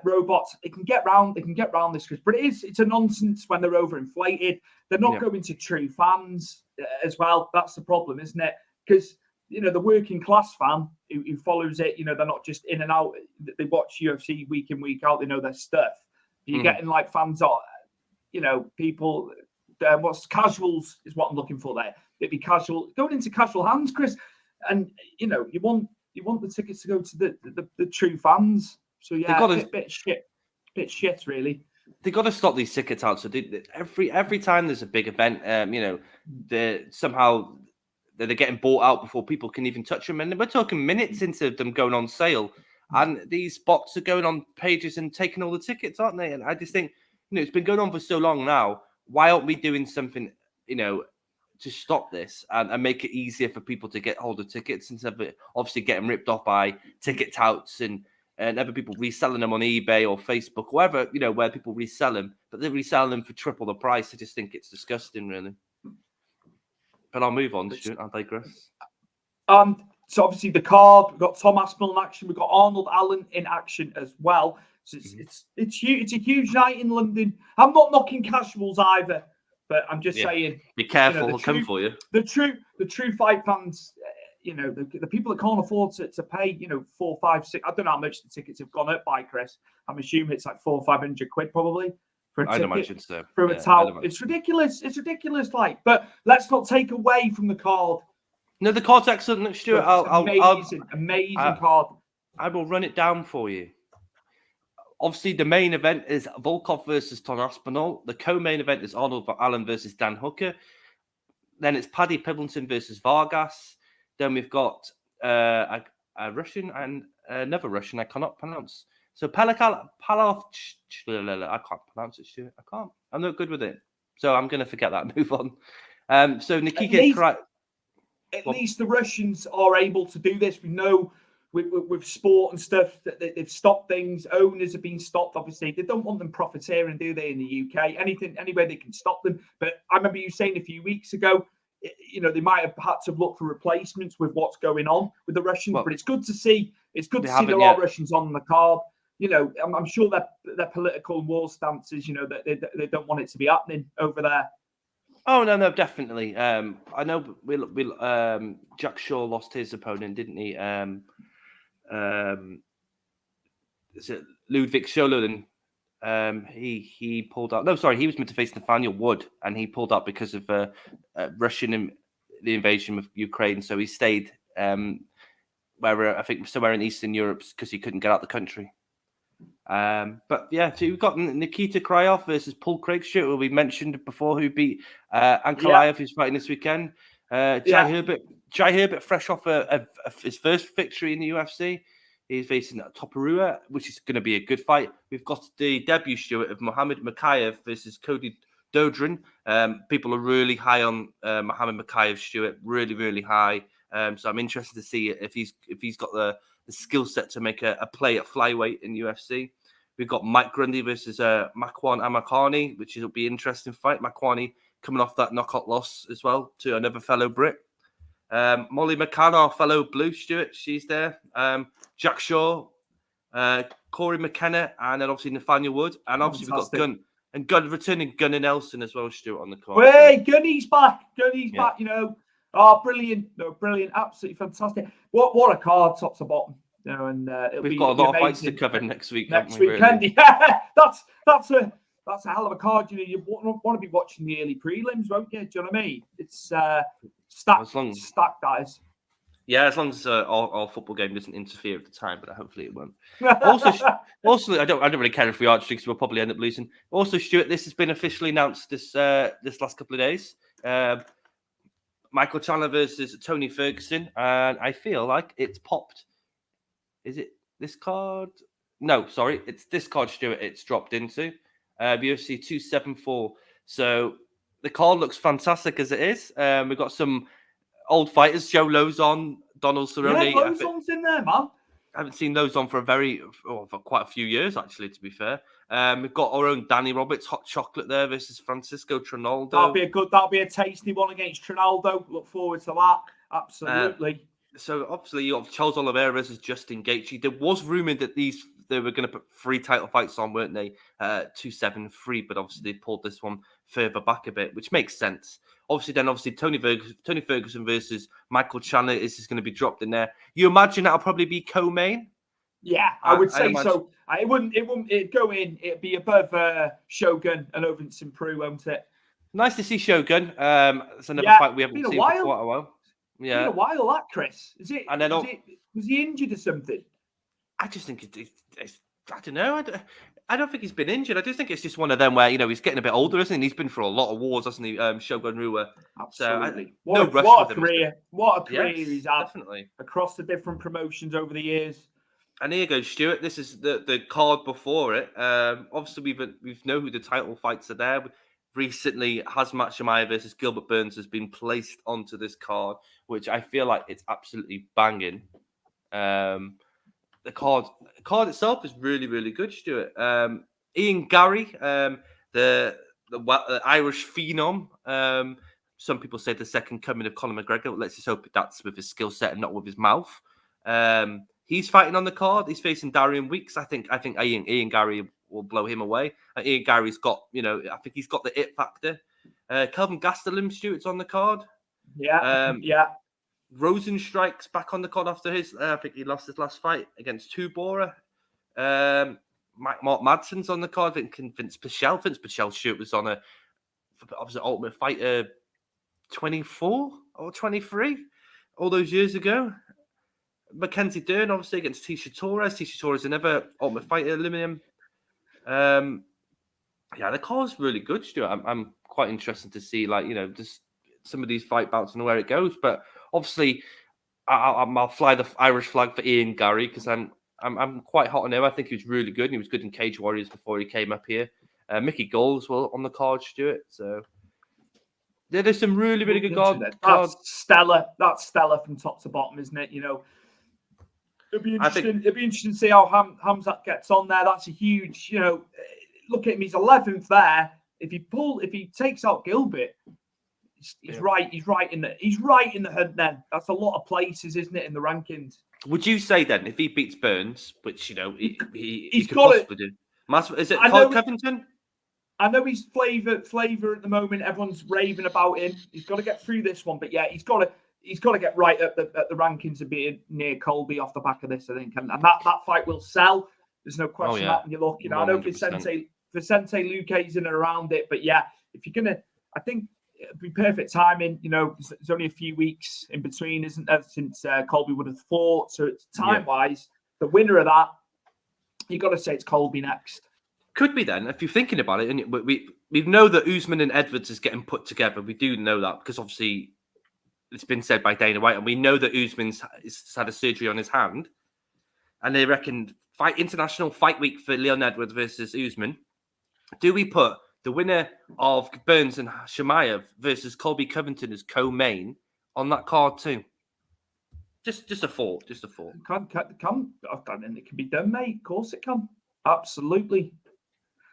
Robots, it can get round. They can get round this, Chris. But it's a nonsense when they're overinflated. They're not going to true fans as well. That's the problem, isn't it? Because the working class fan who follows it, they're not just in and out. They watch UFC week in, week out. They know their stuff. You're getting like fans on. People, what's casuals is what I'm looking for there. It'd be casual, going into casual hands, Chris. And, you want the tickets to go to the true fans. So, yeah, it's a bit shit, really. They got to stop these tickets out. So every time there's a big event, they're getting bought out before people can even touch them. And we're talking minutes into them going on sale. And these bots are going on pages and taking all the tickets, aren't they? And I just think, it's been going on for so long now. Why aren't we doing something, to stop this and make it easier for people to get hold of tickets instead of obviously getting ripped off by ticket touts and and other people reselling them on eBay or Facebook, wherever, where people resell them, but they're reselling them for triple the price. I just think it's disgusting, really. But I'll move on, Stuart. I'll digress. So obviously the card, we've got Tom Aspinall in action, we've got Arnold Allen in action as well. So it's huge. It's a huge night in London. I'm not knocking casuals either, but I'm just saying, be careful. They'll come for you. The true fight fans, the people that can't afford to pay, 4, 5, 6. I don't know how much the tickets have gone up by, Chris. I'm assuming it's like 400 or 500 quid probably for a ticket. I'd imagine so. From a towel. It's ridiculous. It's ridiculous. But let's not take away from the card. No, the card's excellent, Stuart. Amazing card. I will run it down for you. Obviously, the main event is Volkov versus Tom Aspinall. The co-main event is Arnold Allen versus Dan Hooker. Then it's Paddy Pimblington versus Vargas. Then we've got a Russian and another Russian I cannot pronounce. So Palov, I can't pronounce it, Stuart. I can't. I'm not good with it. So I'm going to forget that and move on. So Nikita... At least the Russians are able to do this. We know with sport and stuff that they've stopped things. Owners have been stopped, obviously. They don't want them profiteering, do they, in the UK? Anywhere they can stop them. But I remember you saying a few weeks ago, they might have had to look for replacements with what's going on with the Russians. But it's good to see. It's good to see there are Russians on the card. I'm sure their political and war stances, that they don't want it to be happening over there. Oh no, definitely. I know Jack Shaw lost his opponent, didn't he? Is it Ludwig Scholen? He pulled out. No, sorry, he was meant to face Nathaniel Wood, and he pulled out because of Russian the invasion of Ukraine. So he stayed I think somewhere in Eastern Europe because he couldn't get out the country. But yeah, so we've got Nikita Krylov versus Paul Craig, who we mentioned before, who beat Ankalaev, who's fighting this weekend. Jai Herbert, fresh off his first victory in the UFC. He's facing Toporua, which is going to be a good fight. We've got the debut, Stuart, of Mohamed Makayev versus Cody Dodrin. People are really high on Mohamed Makayev, Stuart, really, really high. So I'm interested to see if he's got the skill set to make a play at flyweight in UFC. We've got Mike Grundy versus Makwan Amakani, which will be an interesting fight. Makwani coming off that knockout loss as well to another fellow Brit. Molly McCann, our fellow Blue, Stuart, she's there. Jack Shaw, Corey McKenna, and then obviously Nathaniel Wood. And obviously we've got Gunn returning Gunnar Nelson as well, Stuart, on the card. Hey, Gunny's back. Back, Oh, brilliant. No, brilliant. Absolutely fantastic. What a card, top to bottom. And we've got a lot of fights to cover next week. Next weekend, really? Yeah. That's a hell of a card. You want to be watching the early prelims, won't you? Do you know what I mean? It's stacked, guys. Yeah, as long as our football game doesn't interfere at the time, but hopefully it won't. Also, I don't really care if we are, because we'll probably end up losing. Also, Stuart, this has been officially announced this last couple of days. Michael Chandler versus Tony Ferguson, and I feel like it's popped. Is it this card? No, sorry, it's this card, Stuart. It's dropped into UFC 274. So the card looks fantastic as it is. We've got some old fighters: Joe Lozon, Donald Cerrone. Yeah, Lozon's in there, man. I haven't seen Lozon for quite a few years, actually. To be fair, we've got our own Danny Roberts, Hot Chocolate there versus Francisco Trinaldo. That'll be a tasty one against Trinaldo. Look forward to that. Absolutely. So obviously you have Charles Oliveira versus Justin Gaethje. There was rumored that they were going to put 3 title fights on, weren't they? 273, but obviously they pulled this one further back a bit, which makes sense. Obviously, Tony Ferguson versus Michael Chandler is going to be dropped in there. You imagine that'll probably be co-main? Yeah, I would say so. It'd go in. It'd be above Shogun and Overton Prue, won't it? Nice to see Shogun. It's another fight we haven't seen for quite a while. Yeah, been a while, that, Chris. Was he injured or something? I just think it's I don't know. I don't think he's been injured. I just think it's just one of them where he's getting a bit older, isn't he? He's been through a lot of wars, hasn't he? Shogun Rua. Absolutely. So, what a career! What a career he's had. Definitely across the different promotions over the years. And here goes Stuart. This is the card before it. Obviously, we've know who the title fights are there. Recently, Hazmat Shemaiah versus Gilbert Burns has been placed onto this card, which I feel like it's absolutely banging. the card itself is really, really good, Stuart. Ian Gary, the Irish phenom. Some people say the second coming of Conor McGregor. Let's just hope that's with his skill set and not with his mouth. He's fighting on the card. He's facing Darian Weeks. I think Ian Gary will blow him away. Ian Gary's got, I think he's got the it factor. Kelvin Gastelum, Stuart's on the card. Yeah. Rosenstrike's back on the card after his. I think he lost his last fight against Tubora. Mark Madsen's on the card. I think Vince Pichel Stuart was on obviously Ultimate Fighter 24 or 23 all those years ago. Mackenzie Dern obviously against Tisha Torres. Tisha Torres another Ultimate Fighter aluminum. The card's really good, Stuart. I'm quite interested to see, just some of these fight bouts and where it goes. But obviously, I'll fly the Irish flag for Ian Gary because I'm quite hot on him. I think he was really good. And he was good in Cage Warriors before he came up here. Mickey Goals on the card, Stuart. So there's some really, really good cards. That's stellar. That's stellar from top to bottom, isn't it? It'll be interesting to see how Hamzat gets on there. That's a huge, look at him. He's 11th there. If he takes out Gilbert, he's right in the hunt. Then that's a lot of places, isn't it, in the rankings? Would you say then if he beats Burns, which he's could possibly do? Is it Covington? I know he's flavor at the moment. Everyone's raving about him. He's got to get through this one, but yeah, he's got to get right at the rankings and be near Colby off the back of this, I think, and that fight will sell. There's no question that when you look. I know Vicente Luque's in and around it, but yeah, if you're gonna, I think it'd be perfect timing. There's only a few weeks in between, isn't there, since Colby would have fought. So it's time-wise, the winner of that, you got to say it's Colby next. Could be then, if you're thinking about it, and we know that Usman and Edwards is getting put together. We do know that because obviously it's been said by Dana White, and we know that Usman's had a surgery on his hand, and they reckon international fight week for Leon Edwards versus Usman. Do we put the winner of Burns and Chimaev versus Colby Covington as co-main on that card too? Just a thought. Just a thought. Can it can be done, mate. Of course it can. Absolutely.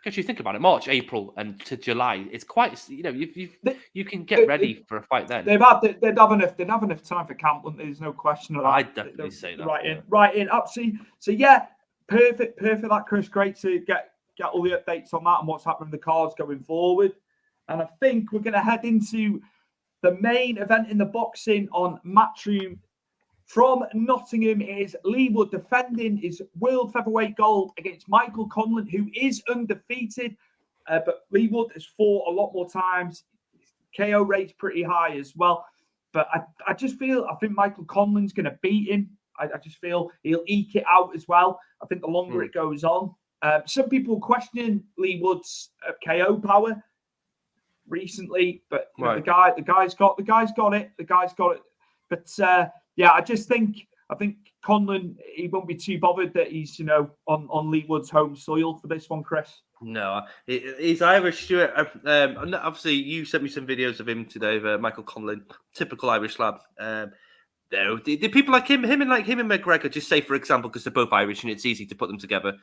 Because you think about it, March, April, and to July, it's quite. You can get ready for a fight then. They'd have enough time for camp. There's no question of that. I'd definitely say that. Right in. Absolutely. So yeah, perfect. That, Chris. Great to get all the updates on that and what's happening with the cards going forward. And I think we're going to head into the main event in the boxing on Matchroom. From Nottingham is Lee Wood defending his world featherweight gold against Michael Conlan, who is undefeated. But Lee Wood has fought a lot more times. KO rate's pretty high as well. But I think Michael Conlan's going to beat him. I just feel he'll eke it out as well. I think the longer it goes on. Some people question Lee Wood's KO power recently, but the guy's got it. But yeah, I think Conlan, he won't be too bothered that he's on Lee Wood's home soil for this one, Chris. No, he's Irish, Stuart. Obviously, you sent me some videos of him today, Michael Conlan, typical Irish lad. No, did people like him and McGregor, just say, for example, because they're both Irish and it's easy to put them together.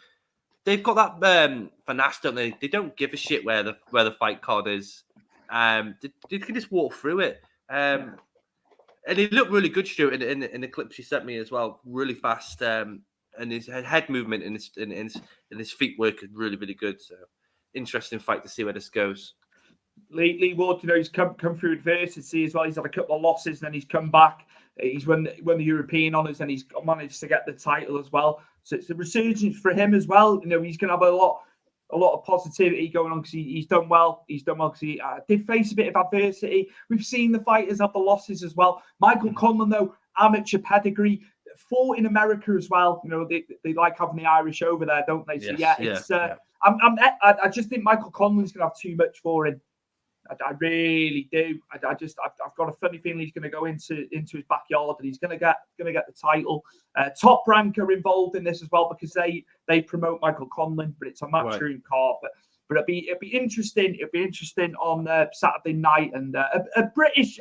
They've got that finesse, don't they? They don't give a shit where the fight card is. They can just walk through it. And he looked really good, Stuart, in the clips you sent me as well. Really fast, and his head movement and his feet work is really, really good. So, interesting fight to see where this goes. Lee Wood, he's come through adversity as well. He's had a couple of losses, and then he's come back. He's won the European honours, and he's managed to get the title as well. So it's a resurgence for him as well. He's going to have a lot of positivity going on because he's done well. He's done well because he did face a bit of adversity. We've seen the fighters have the losses as well. Michael Conlan, though, amateur pedigree, fought in America as well. They like having the Irish over there, don't they? Yes, So I just think Michael Conlan's going to have too much for him. I really do. I've got a funny feeling he's going to go into his backyard and he's going to get the title. Top Rank are involved in this as well because they promote Michael Conlan, but it's a Matchroom card. But it'd be interesting. It'd be interesting on Saturday night and a British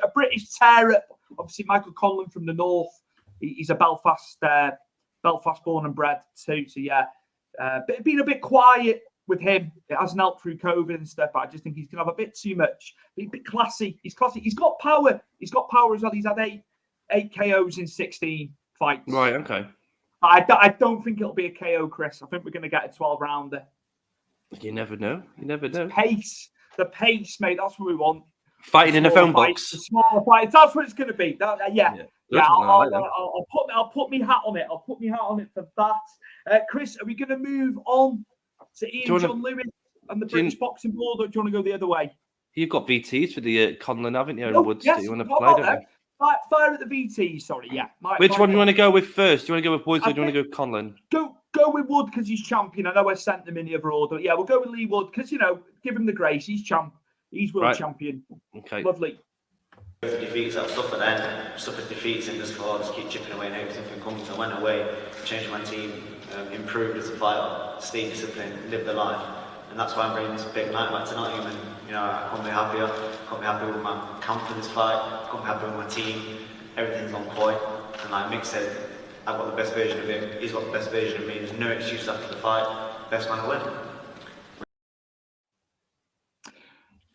tear up. Obviously, Michael Conlan from the north. He's a Belfast Belfast born and bred too. So yeah, but being a bit quiet with him, it hasn't helped through COVID and stuff. But I just think he's gonna have a bit too much. He's a bit classy. He's classy. He's got power. He's got power as well. He's had eight KOs in 16 fights. Right. Okay. I don't think it'll be a KO, Chris. I think we're going to get a 12-rounder. You never know. You never know. The pace, mate. That's what we want. Fighting in a phone box. The smaller fights. That's what it's going to be. I'll put my hat on it. I'll put my hat on it for that. Chris, are we going to move on to John Lewis and the British boxing board, or do you want to go the other way? You've got VTs for the Conlon, haven't you? Woods, yes. you want to play, don't you? Fire at the VT, sorry, yeah. Which one do you want to go with first? Do you want to go with Woods or do you want to go with Conlon? Go with Wood because he's champion. I know I sent them in the other order. Yeah, we'll go with Lee Wood because, give him the grace. He's champ. He's world champion. Okay. Lovely. Defeats, I'll stop at defeats in this card, just keep chipping away and everything comes. I went away, changed my team, improved as a fighter, stay disciplined, live the life. And that's why I'm bringing this big night back to Nottingham. And I can't be happier. Can't be happy with my camp for this fight. Can't be happy with my team. Everything's on point. And like Mick said, I've got the best version of him. He's got the best version of me. There's no excuse after the fight. Best man to win.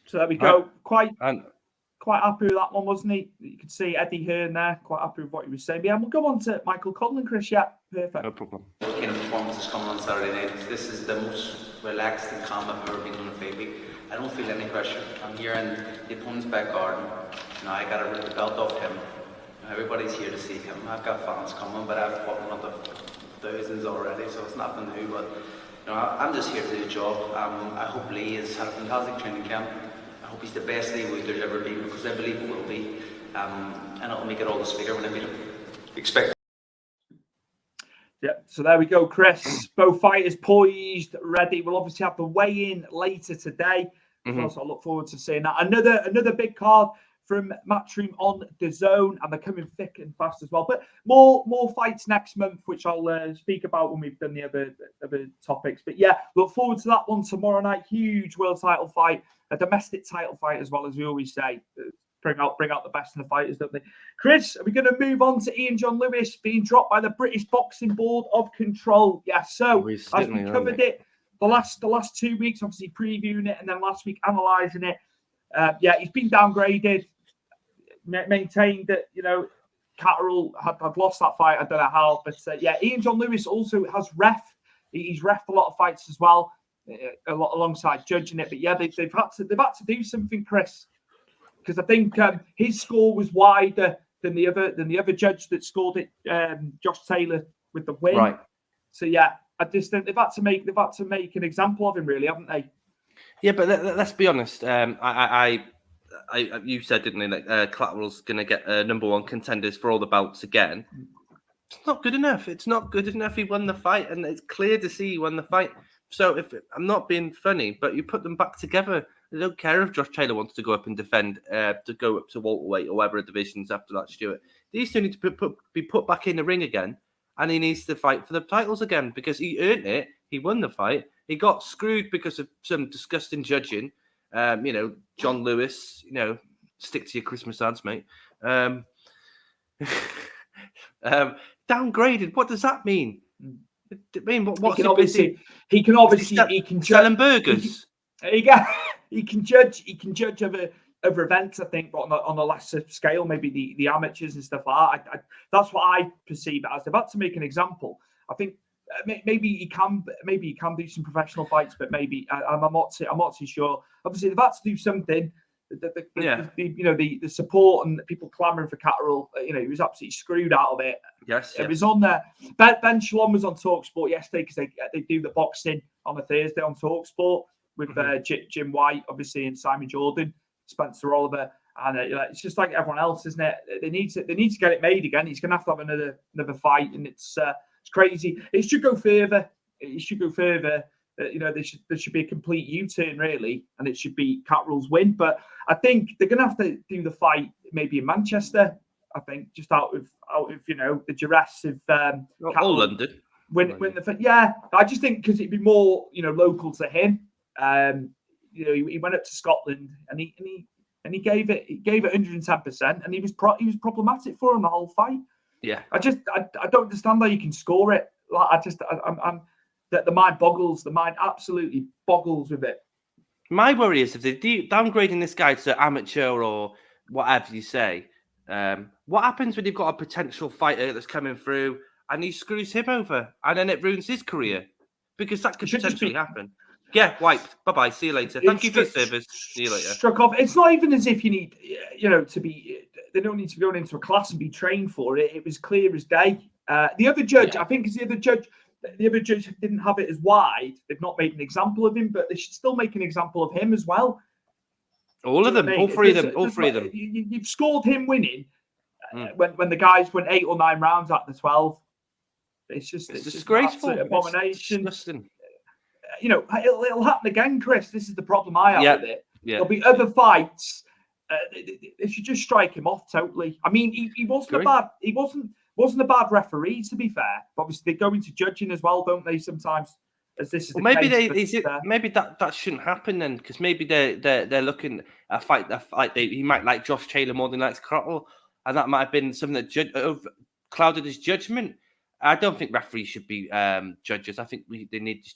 So there we go. Quite happy with that one, wasn't he? You could see Eddie Hearn there. Quite happy with what he was saying. But yeah, we'll go on to Michael Conlon, Chris. Yeah, perfect. No problem. Looking at performances coming on Saturday night. This is the most relaxed and calm I've ever been on a fight week. I don't feel any pressure. I'm here in the opponent's back garden. I got to rip the belt off him. Everybody's here to see him. I've got fans coming, but I've fought another thousands already, so it's nothing new. But I'm just here to do the job. I hope Lee has had a fantastic training camp. I hope he's the best Lee there's ever been, because I believe it will be. And it'll make it all the sweeter when I meet him. Expect. Yeah, so there we go, Chris. Both fighters poised, ready. We'll obviously have the weigh-in later today. So I look forward to seeing that. Another big card from Matchroom on DAZN, and they're coming thick and fast as well. But more fights next month, which I'll speak about when we've done the other topics. But yeah, look forward to that one tomorrow night. Huge world title fight, a domestic title fight as well, as we always say. Bring out the best in the fighters, don't they? Chris, are we going to move on to John Lewis being dropped by the British Boxing Board of Control? Yes. So as we covered it the last 2 weeks, obviously previewing it, and then last week analysing it. He's been downgraded. Maintained that Catterall had lost that fight. I don't know how, but John Lewis also has He's reffed a lot of fights as well, a lot alongside judging it. But yeah, they've had to do something, Chris. Because I think his score was wider than the other judge that scored it, Josh Taylor, with the win. Right. So yeah, I just think they've had to make an example of him, really, haven't they? Yeah, but let's be honest. You said, didn't you, that Collateral's going to get number one contenders for all the belts again. It's not good enough. It's not good enough. He won the fight, and it's clear to see he won the fight. So I'm not being funny, but you put them back together. I don't care if Josh Taylor wants to go up and defend, to go up to welterweight or whatever divisions after that, Stuart. These two need to be put back in the ring again, and he needs to fight for the titles again because he earned it. He won the fight. He got screwed because of some disgusting judging. John Lewis, stick to your Christmas ads, mate. Downgraded. What does that mean? He can selling burgers. He can judge other events, I think, but on a lesser scale, maybe the amateurs and stuff like that. That's what I perceive it as. They've had to make an example. I think maybe he can do some professional fights, but maybe I'm not too sure. Obviously, they've had to do something. The support and people clamouring for Catterall. He was absolutely screwed out of it. Yes, it was on there. Ben Shalom was on TalkSport yesterday because they do the boxing on a Thursday on TalkSport with Jim White, obviously, and Simon Jordan, Spencer Oliver, and it's just like everyone else, isn't it? They need to get it made again. He's going to have another fight, and it's crazy. It should go further. There should be a complete U-turn, really, and it should be Catterall's win. But I think they're going to have to do the fight maybe in Manchester. I think just out of the duress of London. Win the fight. Yeah, I just think because it'd be more local to him. He went up to Scotland and he gave it 110%, and he was problematic for him the whole fight. Yeah. I don't understand how you can score it. Like, I'm the mind boggles. The mind absolutely boggles with it. My worry is if they're downgrading this guy to amateur or whatever you say, what happens when you've got a potential fighter that's coming through and he screws him over and then it ruins his career? Because that could potentially happen. Yeah, wiped. Bye-bye. See you later. Thank you for your service. See you later. Struck off. It's not even as if you need, to be. They don't need to be going into a class and be trained for it. It was clear as day. The other judge, I think, is the other judge. The other judge didn't have it as wide. They've not made an example of him, but they should still make an example of him as well. All of them, all three of them, all three of them. You've scored him winning when the guys went 8 or 9 rounds at the 12. It's disgraceful. It's abomination. It's disgusting. It'll happen again, Chris. This is the problem I have with it. Yeah. There'll be other fights. They should just strike him off totally. I mean, he wasn't a bad. He wasn't a bad referee, to be fair. But obviously, they go into judging as well, don't they? Sometimes, as this is the case. Maybe that shouldn't happen then, because maybe they're looking at a fight. He might like Josh Taylor more than he likes Crottle, and that might have been something that clouded his judgment. I don't think referees should be judges. I think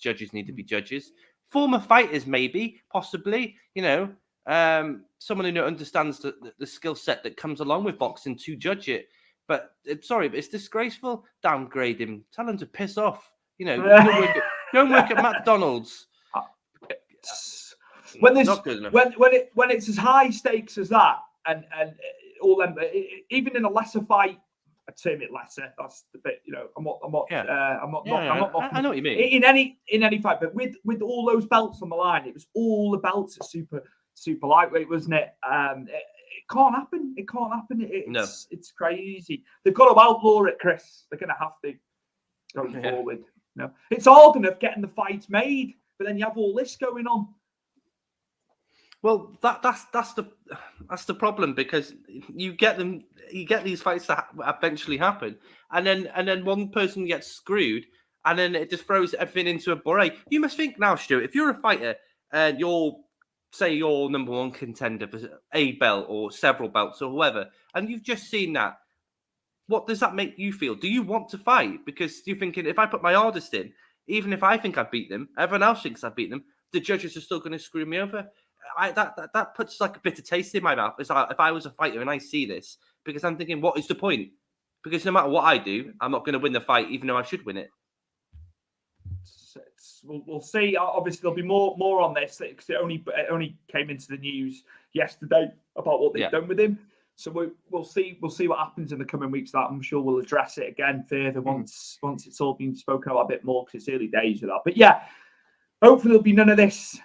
judges need to be judges. Former fighters, maybe, possibly. Someone who understands the skill set that comes along with boxing to judge it. But sorry, but it's disgraceful. Downgrade him. Tell him to piss off. Go and work at McDonald's. When it's as high stakes as that, and all them, even in a lesser fight, I'd term it lesser. That's the bit. I'm not. I know what you mean. In any fight, but with all those belts on the line, it was all the belts at super lightweight, wasn't it? It can't happen. It can't happen. It's crazy. They've got to outlaw it, Chris. They're going to have to going forward. No, it's hard enough getting the fights made, but then you have all this going on. Well, that's the problem, because you get these fights that eventually happen, and then one person gets screwed, and then it just throws everything into a bouquet. You must think now, Stuart, if you're a fighter and you're number one contender for a belt or several belts or whoever, and you've just seen that, what does that make you feel? Do you want to fight? Because you're thinking, if I put my hardest in, even if I think I beat them, everyone else thinks I beat them, the judges are still going to screw me over. That puts like a bitter taste in my mouth. It's like, if I was a fighter and I see this, because I'm thinking, what is the point? Because no matter what I do, I'm not going to win the fight, even though I should win it. We'll see. Obviously, there'll be more on this, because it only came into the news yesterday about what they've done with him. So we'll see what happens in the coming weeks. That I'm sure we'll address it again further once it's all been spoken about a bit more, because it's early days with that. But yeah. Hopefully there'll be none of this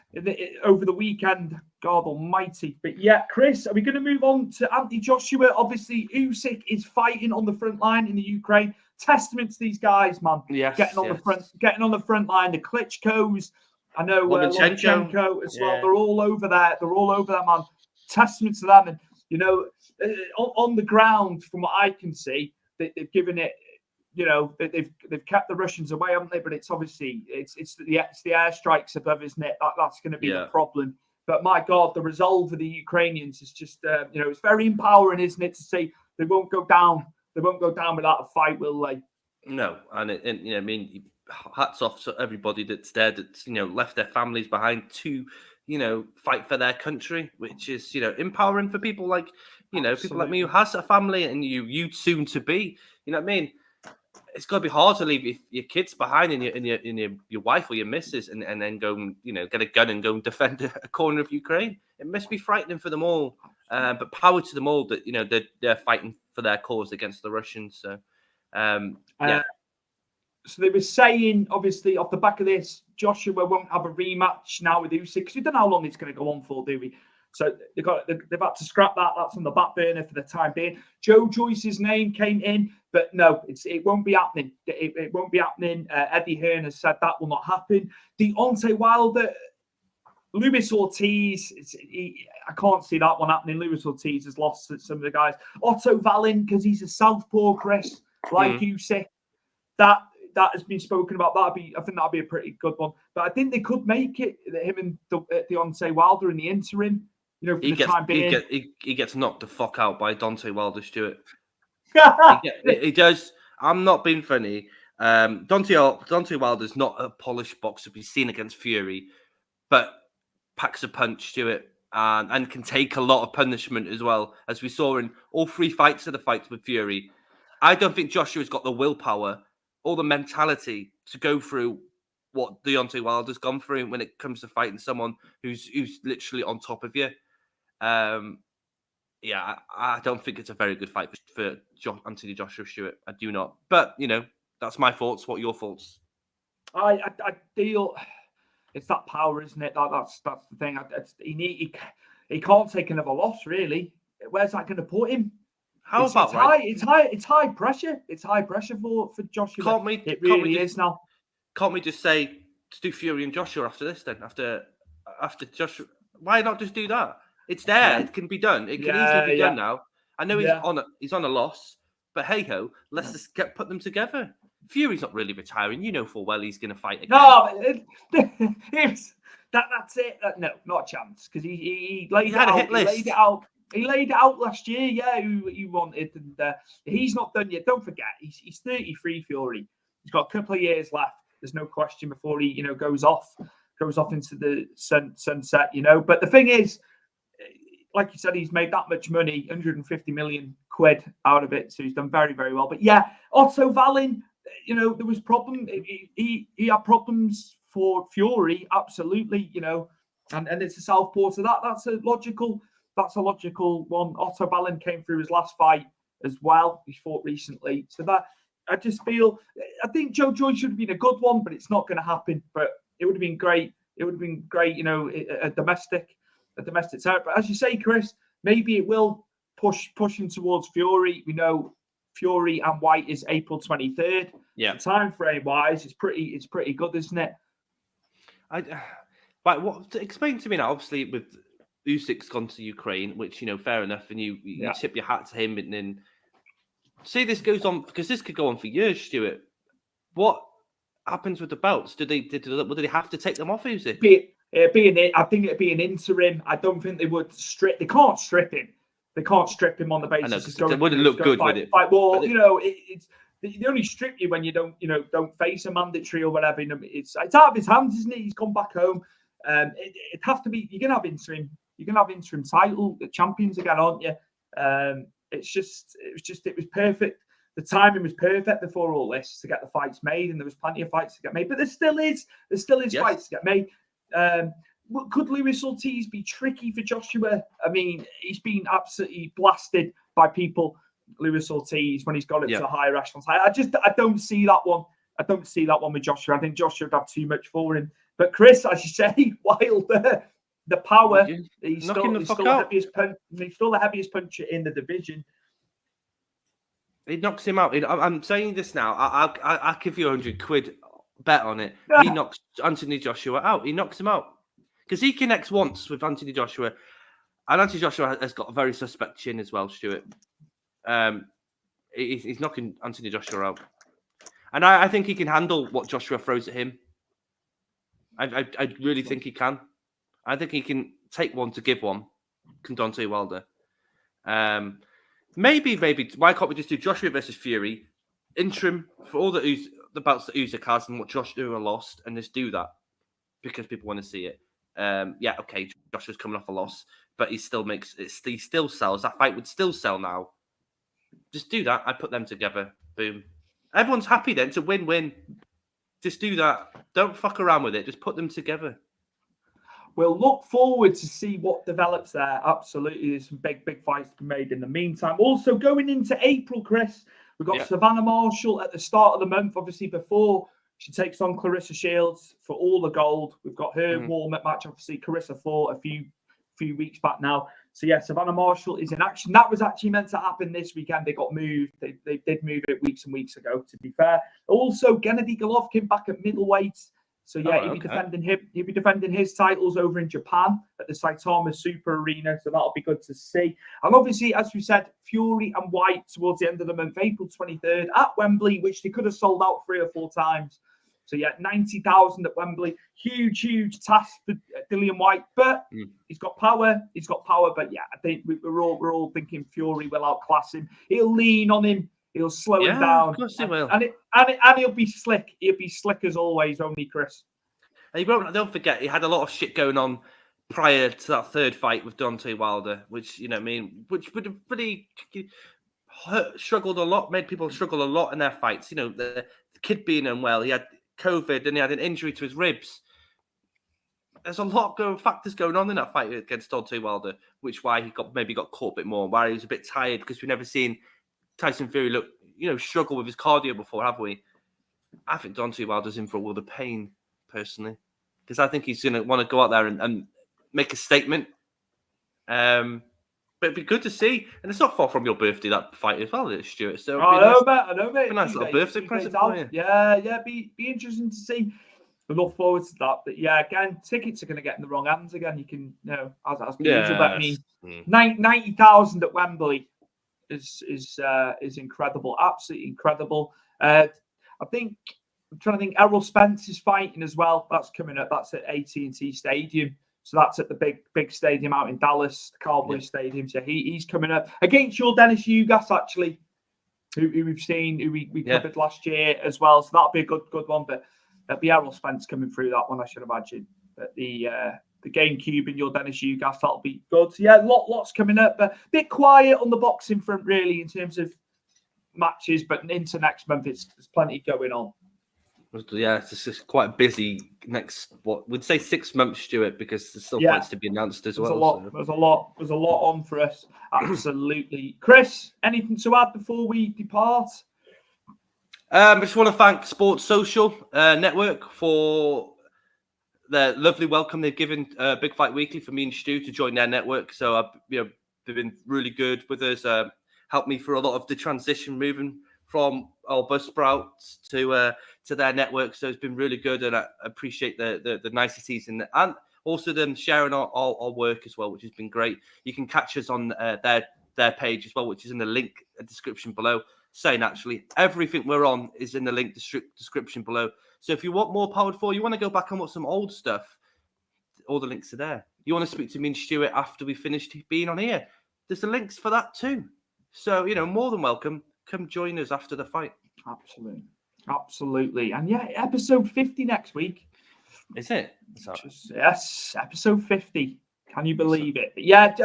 over the weekend. God almighty. But yeah, Chris, are we going to move on to Anthony Joshua? Obviously, Usyk is fighting on the front line in the Ukraine. Testament to these guys, man. Getting on the front line. The Klitschko's, I know Lomachenko as well. They're all over there. Man. Testament to them. And on the ground, from what I can see, they've given it. They've kept the Russians away, haven't they? But it's obviously it's the airstrikes above, isn't it? That's going to be the problem. But my God, the resolve of the Ukrainians is just it's very empowering, isn't it? To see they won't go down. They won't go down without a fight, will they? No, and hats off to everybody that's there, that's left their families behind to fight for their country, which is empowering for people like people like me who has a family, and you soon to be. You know what I mean? It's got to be hard to leave your kids behind and your wife or your missus and then go get a gun and go and defend a corner of Ukraine. It must be frightening for them all. But power to them all that they're fighting for their cause against the Russians. So so they were saying, obviously, off the back of this, Joshua won't have a rematch now with Usyk, because we don't know how long it's going to go on for, do we? So they've had to scrap that. That's on the back burner for the time being. Joe Joyce's name came in, but no, it won't be happening. It won't be happening. Eddie Hearn has said that will not happen. Deontay Wilder, Luis Ortiz, I can't see that one happening. Luis Ortiz has lost some of the guys. Otto Wallin, because he's a southpaw, Chris, like Usyk. That has been spoken about. I think that'd be a pretty good one. But I think they could make it, him and Deontay Wilder in the interim. For the time being. He gets knocked the fuck out by Deontay Wilder, Stuart. He does. I'm not being funny. Deontay Wilder's not a polished boxer to be seen against Fury, but packs a punch to it and can take a lot of punishment as well, as we saw in all 3 fights of the fights with Fury. I don't think Joshua's got the willpower or the mentality to go through what Deontay Wilder's gone through when it comes to fighting someone who's literally on top of you. I don't think it's a very good fight for Anthony Joshua Stewart. I do not. But, that's my thoughts. What are your thoughts? I feel it's that power, isn't it? That's the thing. He can't take another loss, really. Where's that going to put him? It's high pressure. It's high pressure for Joshua. It really is now. Can't we just say to do Fury and Joshua after this then? After Joshua, why not just do that? It's there. Yeah. It can be done. It can easily be done now. I know he's on a loss, but hey ho, let's just put them together. Fury's not really retiring. You know full well he's going to fight again. No, that's it. No, not a chance, because he laid it out. He laid it out last year. Yeah, who he wanted, and he's not done yet. Don't forget, he's 33. Fury. He's got a couple of years left. There's no question before he goes off into the sunset. But the thing is, like you said, he's made that much money, 150 million quid out of it. So he's done very, very well. But yeah, Otto Wallin, there was problem. He had problems for Fury, absolutely. And it's a southpaw. So that's a logical one. Otto Wallin came through his last fight as well. He fought recently. So that I think Joe Joyce should have been a good one, but it's not going to happen. But it would have been great. It would have been great, a domestic territory. But as you say, Chris, maybe it will push him towards Fury. We know Fury and White is April 23rd. Yeah. The time frame wise, it's pretty good, isn't it? Explain to me now. Obviously, with Usyk's gone to Ukraine, which fair enough, and you tip your hat to him, and then say this goes on, because this could go on for years, Stuart. What happens with the belts? Would they have to take them off Usyk? I think it'd be an interim. I don't think they would strip. They can't strip him. They can't strip him on the basis. It wouldn't look good with it. They only strip you when you don't face a mandatory or whatever. It's out of his hands, isn't it? He's gone back home. It'd have to be. You're gonna have interim. You're gonna have interim title champions again, aren't you? It was perfect. The timing was perfect before all this to get the fights made, and there was plenty of fights to get made. But there still is fights to get made. Could Luis Ortiz be tricky for Joshua? I mean, he's been absolutely blasted by people, Luis Ortiz, when he's got it to the higher echelons. I don't see that one. I don't see that one with Joshua. I think Joshua would have too much for him. But Chris, as you say, Wilder, the power, he's still the heaviest puncher in the division. He knocks him out. I'm saying this now. I'll give you 100 quid bet on it. He knocks Anthony Joshua out. He knocks him out. Because he connects once with Anthony Joshua. And Anthony Joshua has got a very suspect chin as well, Stuart. He's knocking Anthony Joshua out. And I think he can handle what Joshua throws at him. I really think he can. I think he can take one to give one. Can Deontay Wilder. Maybe, why can't we just do Joshua versus Fury, interim for all the belts that Usyk has and what Joshua lost, and just do that because people want to see it. Okay, Joshua's coming off a loss, but he still sells. That fight would still sell now. Just do that. I put them together. Boom. Everyone's happy then. It's a win-win. Just do that. Don't fuck around with it. Just put them together. We'll look forward to see what develops there. Absolutely. There's some big fights to be made in the meantime. Also, going into April, Chris, we've got Savannah Marshall at the start of the month, obviously before she takes on Clarissa Shields for all the gold. We've got her warm-up match. Obviously, Clarissa fought a few weeks back now. So, Savannah Marshall is in action. That was actually meant to happen this weekend. They got moved. They did move it weeks and weeks ago, to be fair. Also, Gennady Golovkin back at middleweight. So, he'll be defending his titles over in Japan at the Saitama Super Arena. So, that'll be good to see. And obviously, as we said, Fury and White towards the end of the month, April 23rd at Wembley, which they could have sold out 3 or 4 times. So yeah, 90,000 at Wembley. Huge task for Dillian White, but he's got power. But yeah, I think we're all thinking Fury will outclass him. He'll lean on him. He'll slow him down. Of course he will. And he'll be slick. He'll be slick as always, only Chris. And don't forget, he had a lot of shit going on prior to that third fight with Deontay Wilder, which, which would have really struggled a lot, made people struggle a lot in their fights. The kid being unwell, he had COVID, and he had an injury to his ribs. There's a lot of factors going on in that fight against Deontay Wilder, which why he maybe got caught a bit more, why he was a bit tired, because we've never seen Tyson Fury struggle with his cardio before, have we? I think Deontay Wilder's in for all the pain, personally, because I think he's going to want to go out there and make a statement. But it'd be good to see, and it's not far from your birthday, that fight as well, Stuart. So I know, mate. A nice little birthday present for you. Yeah, be interesting to see. I look forward to that. But yeah, again, tickets are going to get in the wrong hands again. You can, as usual. But I mean, 90,000 at Wembley is incredible, absolutely incredible. I think I'm trying to think. Errol Spence is fighting as well. That's coming up. That's at AT&T Stadium. So that's at the big stadium out in Dallas, the Cowboys Stadium. So he's coming up against your Dennis Ugas, actually, who we've seen, who we covered last year as well. So that'll be a good one. But there'll be Errol Spence coming through that one, I should imagine. But the GameCube and your Dennis Ugas, that'll be good. So yeah, lots coming up. But a bit quiet on the boxing front, really, in terms of matches. But into next month, there's plenty going on. Yeah, it's just quite busy next, we'd say 6 months, Stuart, because there's still fights to be announced as well. There's a lot on for us. Absolutely. Chris, anything to add before we depart? I just want to thank Sports Social Network for the lovely welcome they've given Big Fight Weekly for me and Stu to join their network. So they've been really good with us, helped me through a lot of the transition moving from our Buzzsprouts to their network. So it's been really good, and I appreciate the niceties and also them sharing our work as well, which has been great. You can catch us on their page as well, which is in the link description below. Saying actually, everything we're on is in the link description below. So if you want more Powered 4, you want to go back and watch some old stuff, all the links are there. You want to speak to me and Stuart after we finished being on here, there's the links for that too. So, more than welcome. Come join us after the fight. Absolutely. And yeah, episode 50 next week. Is it? Yes, episode 50. Can you believe it? But yeah,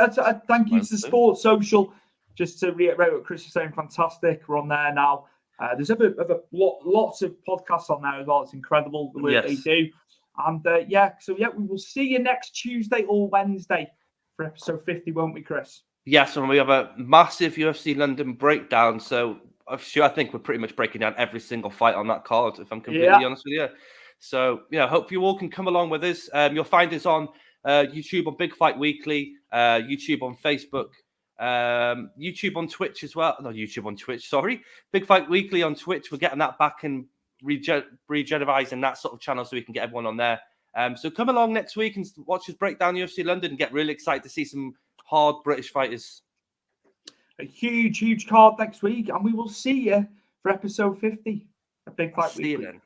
thank you to the Sports Social. Just to reiterate what Chris is saying, fantastic. We're on there now. There's lots of podcasts on there as well. It's incredible the work they do. And we will see you next Tuesday or Wednesday for episode 50, won't we, Chris? Yes, and we have a massive UFC London breakdown. So I think we're pretty much breaking down every single fight on that card, if I'm completely honest with you. So, hope you all can come along with us. You'll find us on YouTube on Big Fight Weekly, YouTube on Facebook, YouTube on Twitch as well. Not YouTube on Twitch, sorry. Big Fight Weekly on Twitch. We're getting that back and regenerizing that sort of channel so we can get everyone on there. So come along next week and watch us break down UFC London and get really excited to see some hard British fighters. A huge card next week, and we will see you for episode 50 of Big Fight Weekly. See you then.